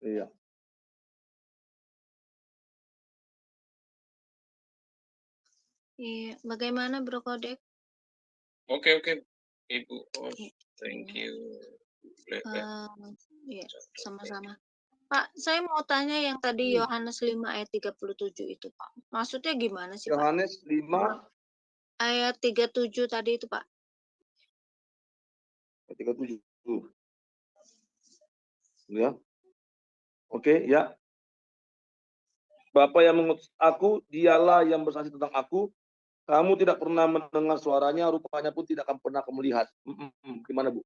Iya. Iya, bagaimana Bro Kodek? Oke, Ibu. Oh, thank you. Iya, sama-sama. Pak, saya mau tanya yang tadi Yohanes 5 ayat 37 itu, Pak. Maksudnya gimana sih, Pak? Yohanes 5 ayat 37 tadi itu, Pak. ayat 37. Ya. Oke, ya. Bapa yang mengutus aku, dialah yang bersaksi tentang aku. Kamu tidak pernah mendengar suaranya, rupanya pun tidak akan pernah kamu lihat. Gimana, Bu?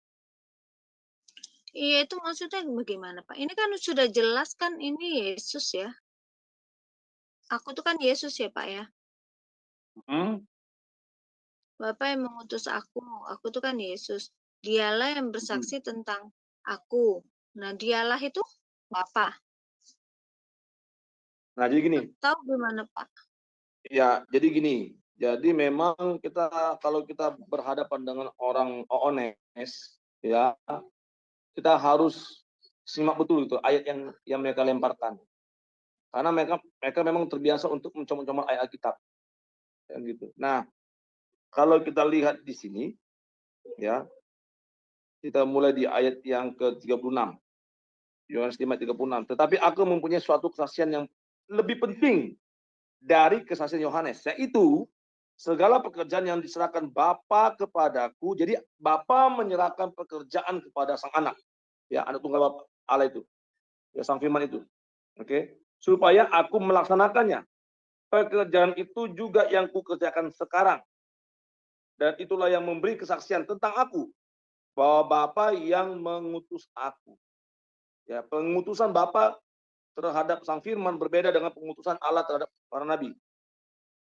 Iya, itu maksudnya bagaimana, Pak? Ini kan sudah jelas kan ini Yesus ya. Aku tuh kan Yesus ya, Pak ya. Bapak yang mengutus aku tuh kan Yesus. Dialah yang bersaksi tentang aku. Nah, dialah itu Bapa. Nah, jadi gini. Tahu gimana, Pak? Ya, jadi gini. Jadi memang kalau kita berhadapan dengan orang OONES, ya, kita harus simak betul itu ayat yang mereka lemparkan. Karena mereka memang terbiasa untuk mencomot-comot ayat Alkitab. Gitu. Nah, kalau kita lihat di sini, ya, kita mulai di ayat yang ke-36. Yohanes 5:36. Tetapi aku mempunyai suatu kesaksian yang lebih penting dari kesaksian Yohanes, yaitu segala pekerjaan yang diserahkan Bapa kepadaku. Jadi Bapa menyerahkan pekerjaan kepada Sang Anak, ya, Anak Tunggal Bapa Allah itu, ya, Sang Firman itu. Oke, supaya aku melaksanakannya. Pekerjaan itu juga yang kukerjakan sekarang. Dan itulah yang memberi kesaksian tentang aku, bahwa Bapa yang mengutus aku. Ya, pengutusan Bapa terhadap Sang Firman berbeda dengan pengutusan Allah terhadap para nabi.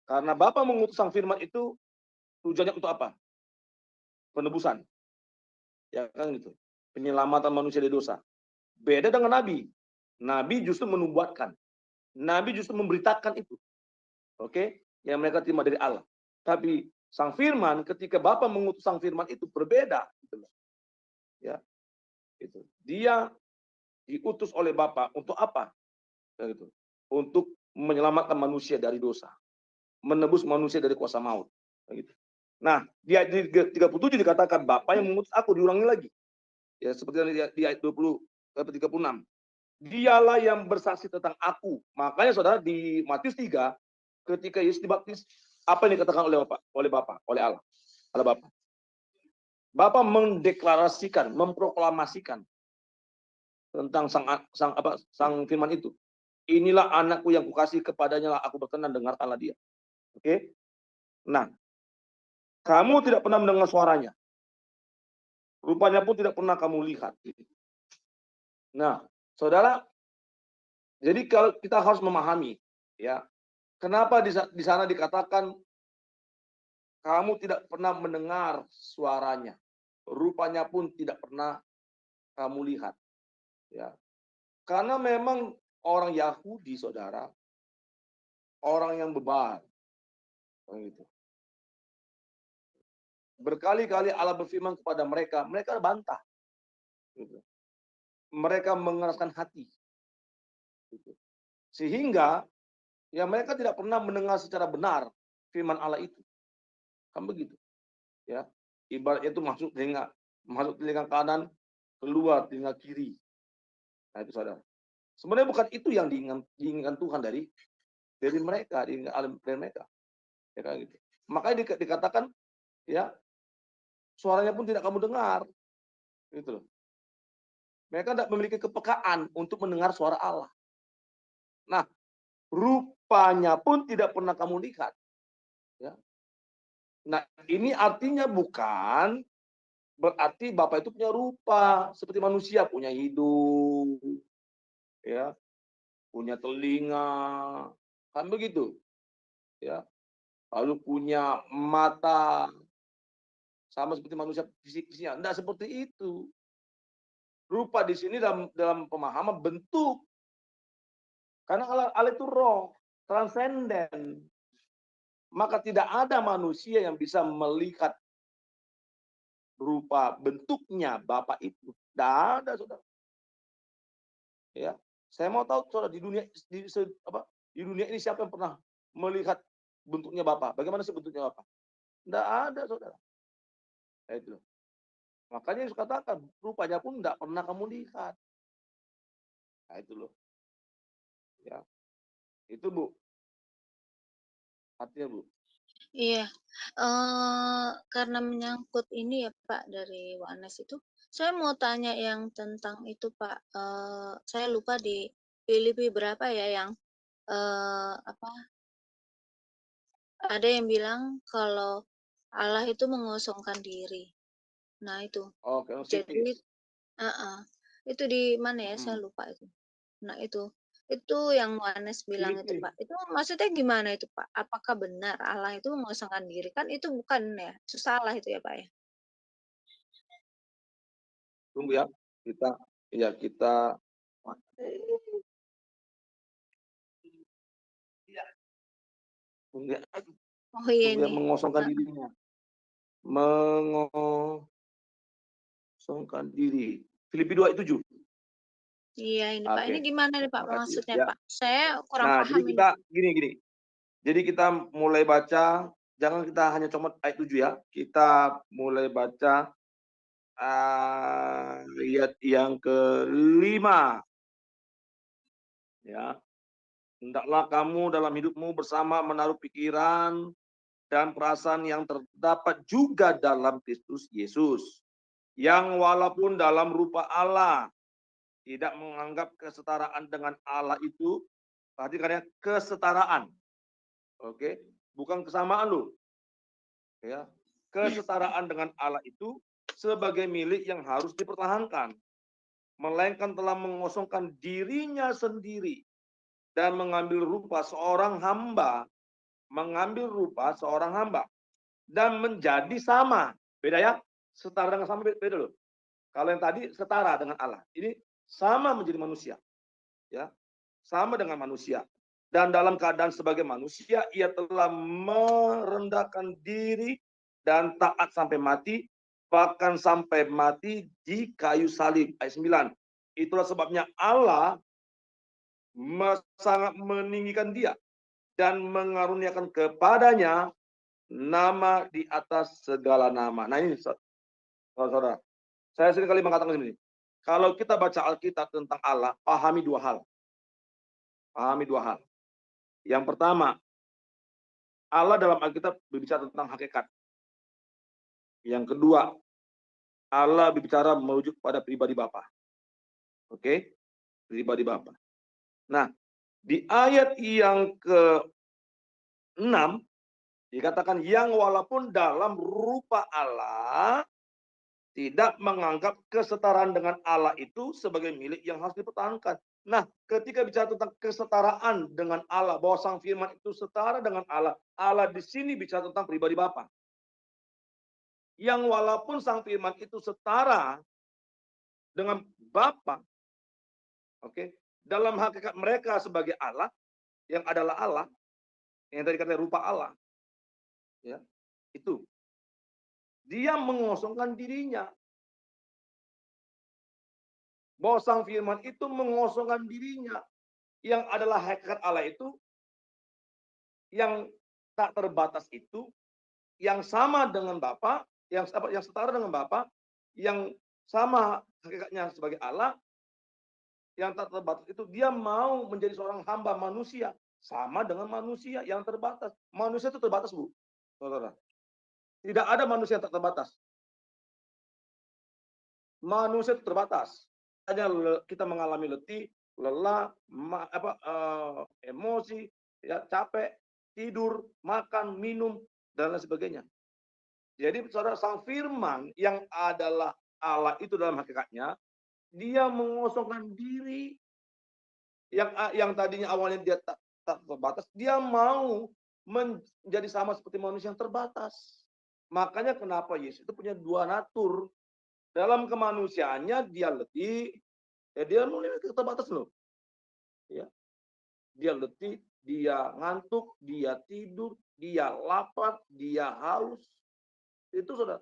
Karena Bapa mengutus Sang Firman itu tujuannya untuk apa? Penebusan. Ya kan gitu. Penyelamatan manusia dari dosa. Beda dengan nabi. Nabi justru menubuatkan. Nabi justru memberitakan itu. Oke? Yang mereka terima dari Allah. Tapi Sang Firman, ketika Bapa mengutus Sang Firman itu berbeda. Ya. Itu. Dia diutus oleh Bapa untuk apa? Gitu. Untuk menyelamatkan manusia dari dosa, menebus manusia dari kuasa maut. Gitu. Nah, di ayat 37 dikatakan Bapa yang mengutus aku, diulangi lagi. Ya, seperti di ayat 36. Dialah yang bersaksi tentang aku. Makanya saudara di Matius 3, ketika Yesus dibaptis, Apa yang dikatakan oleh Bapak, oleh Allah Bapa. Bapak mendeklarasikan, memproklamasikan tentang sang firman itu. Inilah anakku yang kukasih, kepadanya lah aku berkenan, dengarkanlah dia. Oke? Nah, kamu tidak pernah mendengar suaranya. Rupanya pun tidak pernah kamu lihat. Nah, saudara, jadi kalau kita harus memahami, ya, kenapa di sana dikatakan kamu tidak pernah mendengar suaranya, rupanya pun tidak pernah kamu lihat, ya, karena memang orang Yahudi, saudara, orang yang bebal, gitu. Berkali-kali Allah berfirman kepada mereka, mereka bantah, gitu. Mereka mengeraskan hati, gitu. Sehingga ya mereka tidak pernah mendengar secara benar firman Allah itu, kan begitu, ya. Ibarat itu masuk telinga kanan, keluar telinga kiri. Nah itu, saudara. Sebenarnya bukan itu yang diinginkan Tuhan dari mereka, dari mereka, ya kan gitu. Makanya dikatakan, ya, suaranya pun tidak kamu dengar, gitu loh. Mereka tidak memiliki kepekaan untuk mendengar suara Allah. Nah, rupanya pun tidak pernah kamu lihat, ya. Nah, ini artinya bukan berarti Bapak itu punya rupa seperti manusia, punya hidung, ya, punya telinga, kan begitu, ya. Lalu punya mata sama seperti manusia fisiknya. Tidak seperti itu. Rupa di sini dalam pemahaman bentuk. Karena Allah itu roh, transenden. Maka tidak ada manusia yang bisa melihat rupa bentuknya Bapak itu. Tidak ada, saudara. Ya, saya mau tahu, saudara, di dunia ini siapa yang pernah melihat bentuknya Bapak? Bagaimana sih bentuknya Bapak? Tidak ada, saudara. Ya, itu. Makanya saya katakan, rupanya pun tidak pernah kamu lihat. Nah, itu loh. Ya. Itu, Bu. Artinya, Bu. Iya, karena menyangkut ini ya Pak dari Wanes itu, saya mau tanya yang tentang itu Pak, saya lupa di Filipi berapa ya yang, apa, ada yang bilang kalau Allah itu mengosongkan diri. Nah itu, Oke, jadi psikis. itu di mana ya, saya lupa itu. Nah itu yang Yohanes bilang itu Filipi. Pak, itu maksudnya gimana itu Pak? Apakah benar Allah itu mengosongkan diri? Kan itu bukan ya, itu salah itu ya Pak ya? Tunggu ya. Kita tunggu ya, Oh iya tunggu ya, ini. mengosongkan dirinya. Mengosongkan diri. Filipi 2:7. Iya ini Pak, ini Oke. gimana nih Pak Makasih maksudnya ya. Pak? Saya kurang Nah, jadi paham ini. kita gini. Jadi kita mulai baca, jangan kita hanya comot ayat 7 ya. Kita mulai baca ayat yang kelima. Ya. Hendaklah kamu dalam hidupmu bersama menaruh pikiran dan perasaan yang terdapat juga dalam Kristus Yesus. Yang walaupun dalam rupa Allah, tidak menganggap kesetaraan dengan Allah itu, perhatikan ya, kesetaraan. Oke, bukan kesamaan loh. Ya, kesetaraan dengan Allah itu sebagai milik yang harus dipertahankan, melainkan telah mengosongkan dirinya sendiri dan mengambil rupa seorang hamba, dan menjadi sama. Beda ya, setara dengan sama beda loh. Kalau yang tadi setara dengan Allah, ini sama menjadi manusia, ya, sama dengan manusia. Dan dalam keadaan sebagai manusia, ia telah merendahkan diri dan taat sampai mati, bahkan sampai mati di kayu salib. Ayat 9. Itulah sebabnya Allah sangat meninggikan dia dan mengaruniakan kepadanya nama di atas segala nama. Nah ini, saudara, saya sering kali mengatakan ini. Kalau kita baca Alkitab tentang Allah, pahami dua hal. Yang pertama, Allah dalam Alkitab berbicara tentang hakikat. Yang kedua, Allah berbicara merujuk pada pribadi Bapa. Oke? Pribadi Bapa. Nah, di ayat yang ke-6 dikatakan yang walaupun dalam rupa Allah tidak menganggap kesetaraan dengan Allah itu sebagai milik yang harus dipertahankan. Nah, ketika bicara tentang kesetaraan dengan Allah, bahwa Sang Firman itu setara dengan Allah, Allah di sini bicara tentang pribadi Bapa. Yang walaupun Sang Firman itu setara dengan Bapa, oke, dalam hakikat mereka sebagai Allah, yang adalah Allah, yang tadi kata rupa Allah, ya, itu dia mengosongkan dirinya. Bahwa Sang Firman itu mengosongkan dirinya, yang adalah hakikat Allah itu, yang tak terbatas itu, yang sama dengan Bapa, yang setara dengan Bapa, yang sama hakikatnya sebagai Allah, yang tak terbatas itu, dia mau menjadi seorang hamba manusia, sama dengan manusia yang terbatas. Manusia itu terbatas, Bu, saudara. Tidak ada manusia yang tak terbatas. Manusia itu terbatas. Hanya kita mengalami letih, lelah, emosi, ya, capek, tidur, makan, minum, dan lain sebagainya. Jadi saudara, Sang Firman yang adalah Allah itu dalam hakikatnya, dia mengosongkan diri yang tadinya awalnya dia tak terbatas, dia mau menjadi sama seperti manusia yang terbatas. Makanya kenapa Yesus itu punya dua natur. Dalam kemanusiaannya dia letih, ya dia memiliki terbatas loh. Ya. Dia letih, dia ngantuk, dia tidur, dia lapar, dia haus. Itu saudara.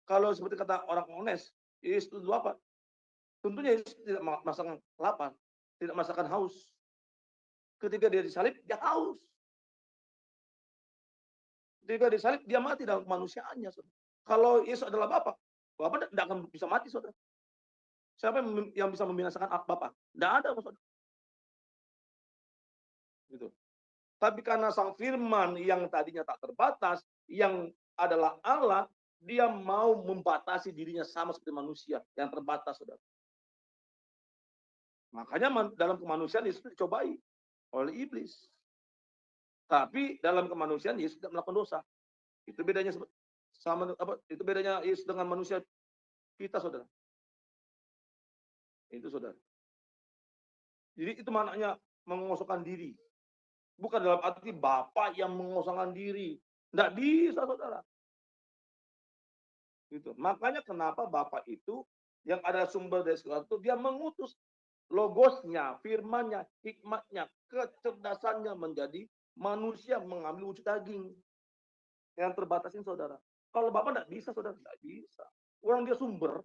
Kalau seperti kata orang Ones, Yesus itu apa? Tentunya Yesus tidak merasakan lapar, tidak merasakan haus. Ketika dia disalib, dia haus. Ketika disalib, dia mati dalam kemanusiaannya. Saudara. Kalau Yesus adalah Bapa, Bapa tidak akan bisa mati, saudara. Siapa yang bisa membinasakan Bapa? Tidak ada, saudara. Gitu. Tapi karena Sang Firman yang tadinya tak terbatas, yang adalah Allah, dia mau membatasi dirinya sama seperti manusia yang terbatas, saudara. Makanya dalam kemanusiaan Yesus dicobai oleh iblis. Tapi dalam kemanusiaan Yesus tidak melakukan dosa. Itu bedanya itu bedanya Yesus dengan manusia kita, saudara. Itu, saudara. Jadi itu maknanya mengosongkan diri. Bukan dalam arti Bapa yang mengosongkan diri. Tidak bisa, saudara. Gitu. Makanya kenapa Bapa itu yang ada sumber dari segala itu, dia mengutus logosnya, firmannya, hikmatnya, kecerdasannya menjadi manusia mengambil wujud daging. Yang terbatas ini, saudara. Kalau Bapak tidak bisa, saudara, tidak bisa. Orang dia sumber.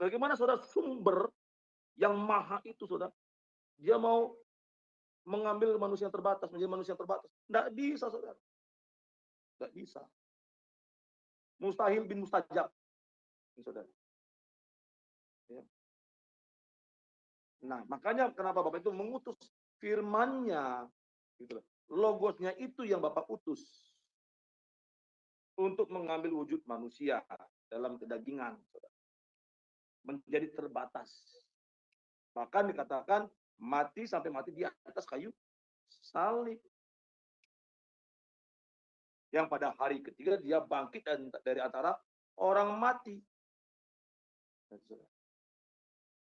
Bagaimana saudara sumber yang maha itu, saudara? Dia mau mengambil manusia yang terbatas, menjadi manusia yang terbatas. Tidak bisa, saudara. Tidak bisa. Mustahil bin mustajab. Saudara. Ya. Nah, makanya kenapa Bapak itu mengutus firman-Nya, gitu. Logosnya itu yang Bapak utus untuk mengambil wujud manusia dalam kedagingan, saudara. Menjadi terbatas. Bahkan dikatakan mati sampai mati di atas kayu salib. Yang pada hari ketiga dia bangkit dari antara orang mati.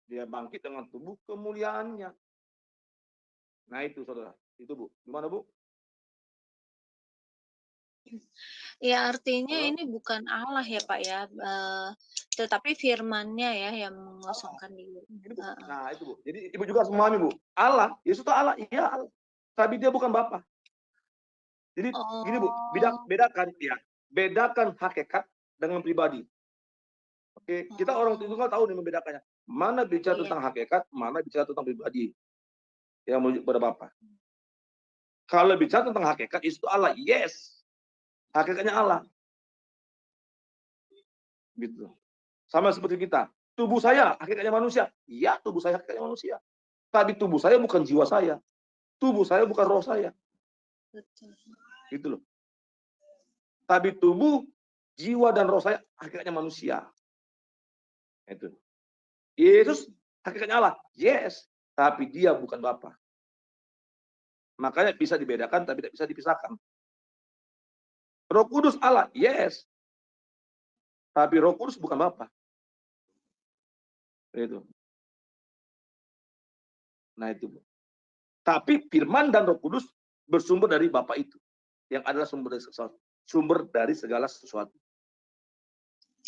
Dia bangkit dengan tubuh kemuliaannya. Nah itu, saudara. Itu, Bu. Gimana, Bu? Ya artinya Halo? ini bukan Allah ya Pak ya, tetapi firman-Nya ya yang mengosongkan diri. Nah itu, Bu. Jadi Ibu juga harus memahami, Bu. Allah, Yesus itu Allah. Iya Allah. Tapi dia bukan Bapa. Jadi gini, Bu. Bedakan ya. Bedakan hakikat dengan pribadi. Oke, kita orang tunggal tahu nih membedakannya. Mana bicara tentang hakikat, mana bicara tentang pribadi. Yang menuju kepada Bapa. Kalau bicara tentang hakikat, itu Allah. Yes. Hakikatnya Allah. Gitu. Sama seperti kita. Tubuh saya hakikatnya manusia. Iya, tubuh saya hakikatnya manusia. Tapi tubuh saya bukan jiwa saya. tubuh saya bukan roh saya. Betul. Gitu loh. Tapi tubuh, jiwa, dan roh saya hakikatnya manusia. Itu. Yesus hakikatnya Allah. Yes. Tapi dia bukan Bapa. Makanya bisa dibedakan, tapi tidak bisa dipisahkan. Roh Kudus Allah. Yes. Tapi Roh Kudus bukan Bapa. Itu. Nah itu. Tapi firman dan Roh Kudus bersumber dari Bapa itu. Yang adalah sumber dari sesuatu. Sumber dari segala sesuatu.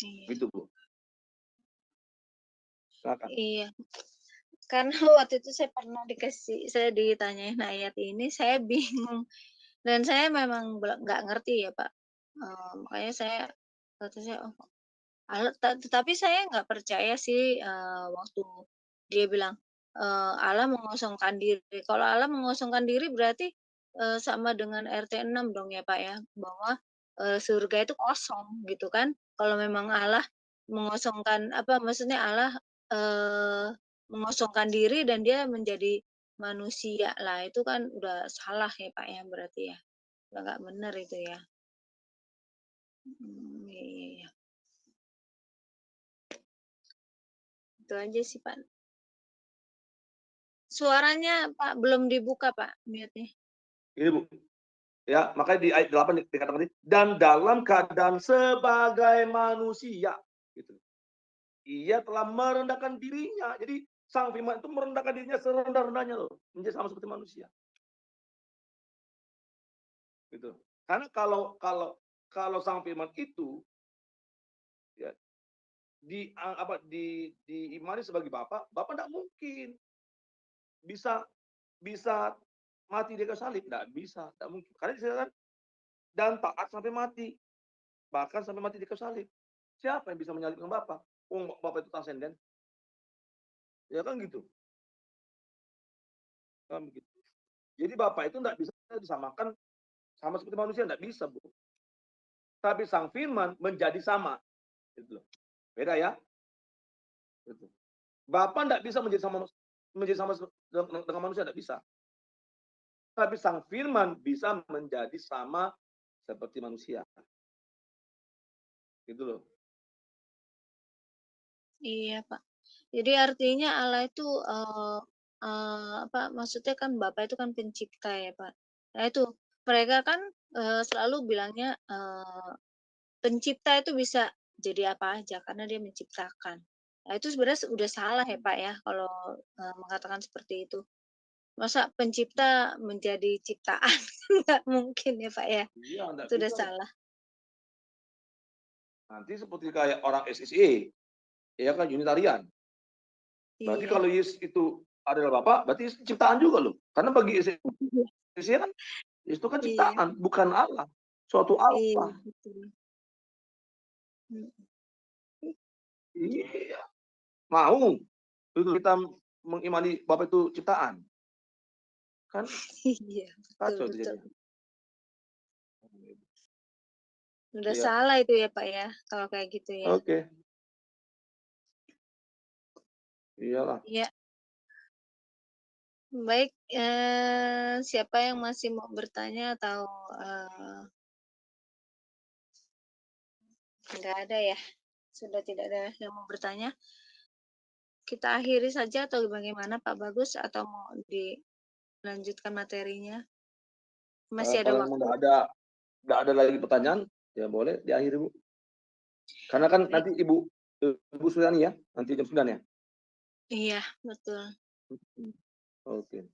Iya. Gitu, Bu. Silakan. Iya. Karena waktu itu saya ditanyain ayat ini, saya bingung. Dan saya memang nggak ngerti ya, Pak. Makanya saya, oh, tetapi saya nggak percaya sih, waktu dia bilang, Allah mengosongkan diri. Kalau Allah mengosongkan diri berarti, sama dengan RT 6 dong ya, Pak, ya, bahwa, surga itu kosong gitu kan. Kalau memang Allah mengosongkan apa, maksudnya Allah, mengosongkan diri dan dia menjadi manusia. Lah itu kan udah salah ya, Pak, ya, berarti ya? Udah nggak bener itu ya? Iya iya iya. Itu aja sih, Pak. Suaranya Pak belum dibuka Pak, mute-nya. Ini, Bu. Ya, makanya di ayat 8 dikatakan tadi, dan dalam keadaan sebagai manusia, gitu. Ia telah merendahkan dirinya. Jadi Sang Firman itu merendahkan dirinya serendah-rendahnya loh, menjadi sama seperti manusia. Gitu. Karena kalau Sang Firman itu ya diimani sebagai Bapa tidak mungkin bisa mati di kayu salib, tidak bisa, tidak mungkin. Karena disebutkan dan taat sampai mati, bahkan sampai mati di kayu salib. Siapa yang bisa menyalibkan Bapa? Bapa itu transenden. Ya kan gitu. Kan begitu. Jadi Bapa itu tidak bisa disamakan sama seperti manusia, tidak bisa, Bu. Tapi Sang Firman menjadi sama. Gitu. Beda ya. Gitu. Bapa tidak bisa menjadi sama dengan manusia, tidak bisa. Tapi Sang Firman bisa menjadi sama seperti manusia. Gitu loh. Iya, Pak. Jadi artinya Allah itu, apa, maksudnya kan Bapa itu kan pencipta ya, Pak. Nah itu, mereka kan, selalu bilangnya, pencipta itu bisa jadi apa aja karena dia menciptakan. Nah itu sebenarnya udah salah ya, Pak, ya, kalau, mengatakan seperti itu. Masa pencipta menjadi ciptaan, nggak mungkin ya, Pak, ya. Iya, tidak Itu udah bisa. salah. Nanti seperti kayak orang SSE, ya kan Unitarian. Berarti Iya. kalau Yesus itu adalah Bapa, berarti Yesus ciptaan juga loh. Karena bagi SSE kan Yesus itu kan Iya ciptaan, bukan Allah. Suatu iya, Allah. betul. Mhm. Iya. Mau itu kita mengimani Bapa itu ciptaan. Kan Iya, betul kacau itu betul. jadi. Udah Iya. salah itu ya, Pak, ya, kalau kayak gitu ya. Oke. Iyalah. Iya. Baik, siapa yang masih mau bertanya atau, nggak ada ya? Sudah tidak ada yang mau bertanya? Kita akhiri saja atau bagaimana Pak Bagus? Atau mau dilanjutkan materinya? Masih ada Kalau memang waktu? nggak ada lagi pertanyaan, ya boleh diakhiri, Bu. Karena kan Baik. nanti Ibu Suryani ya, nanti jam 9 ya. Iya, betul. Oke.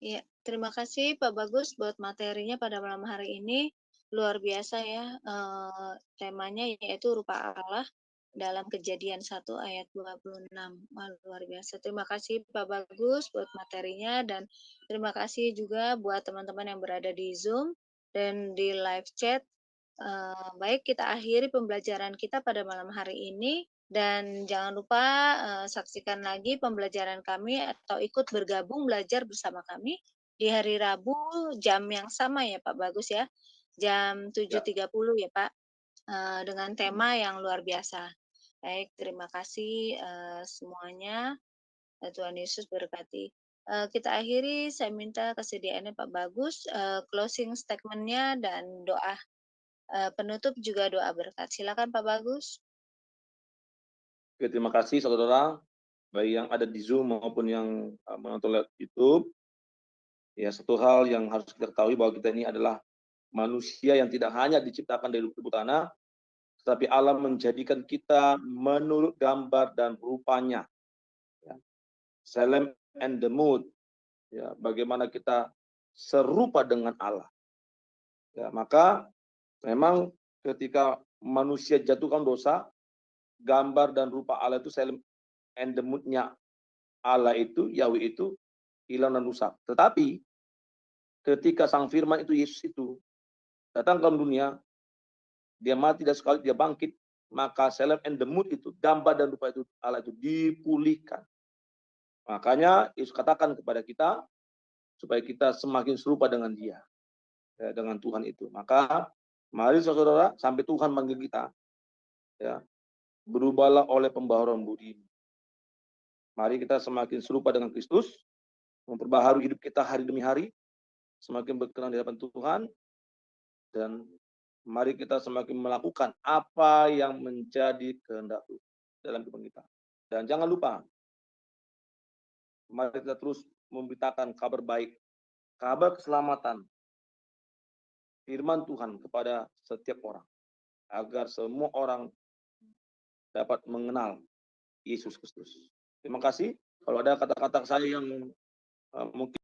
Iya, terima kasih Pak Bagus buat materinya pada malam hari ini. Luar biasa ya, temanya yaitu rupa Allah dalam Kejadian 1 ayat 26. Wah, luar biasa. Terima kasih Pak Bagus buat materinya dan terima kasih juga buat teman-teman yang berada di Zoom dan di live chat. Baik, kita akhiri pembelajaran kita pada malam hari ini dan jangan lupa, saksikan lagi pembelajaran kami atau ikut bergabung belajar bersama kami di hari Rabu jam yang sama ya Pak Bagus ya, jam Ya. 7.30 ya Pak, dengan tema yang luar biasa. Baik, terima kasih, semuanya, Tuhan Yesus berkati. Kita akhiri, saya minta kesediaannya Pak Bagus, closing statement-nya dan doa penutup juga doa berkat. Silakan Pak Bagus. Oke, terima kasih saudara, baik yang ada di Zoom maupun yang menonton lewat YouTube. Ya, satu hal yang harus kita ketahui bahwa kita ini adalah manusia yang tidak hanya diciptakan dari tubuh tanah, tetapi Allah menjadikan kita menurut gambar dan rupanya. Ya. Salem and the mood. Ya, bagaimana kita serupa dengan Allah. Ya, maka memang ketika manusia jatuhkan dosa, gambar dan rupa Allah itu Salem and the mood-nya Allah itu, Yahweh itu hilang dan rusak. Tetapi ketika Sang Firman itu, Yesus itu datang ke dunia, dia mati dan sekali dia bangkit, maka Salem and the mood itu, gambar dan rupa itu Allah itu dipulihkan. Makanya Yesus katakan kepada kita supaya kita semakin serupa dengan Dia, ya, dengan Tuhan itu. Maka mari saudara, sampai Tuhan manggil kita, ya, berubahlah oleh pembaharuan budi. Mari kita semakin serupa dengan Kristus, memperbaharui hidup kita hari demi hari, semakin berkenan di hadapan Tuhan, dan mari kita semakin melakukan apa yang menjadi kehendak Tuhan dalam kehidupan kita. Dan jangan lupa, mari kita terus memberitakan kabar baik, kabar keselamatan, firman Tuhan kepada setiap orang, agar semua orang dapat mengenal Yesus Kristus. Terima kasih. Kalau ada kata-kata saya yang mungkin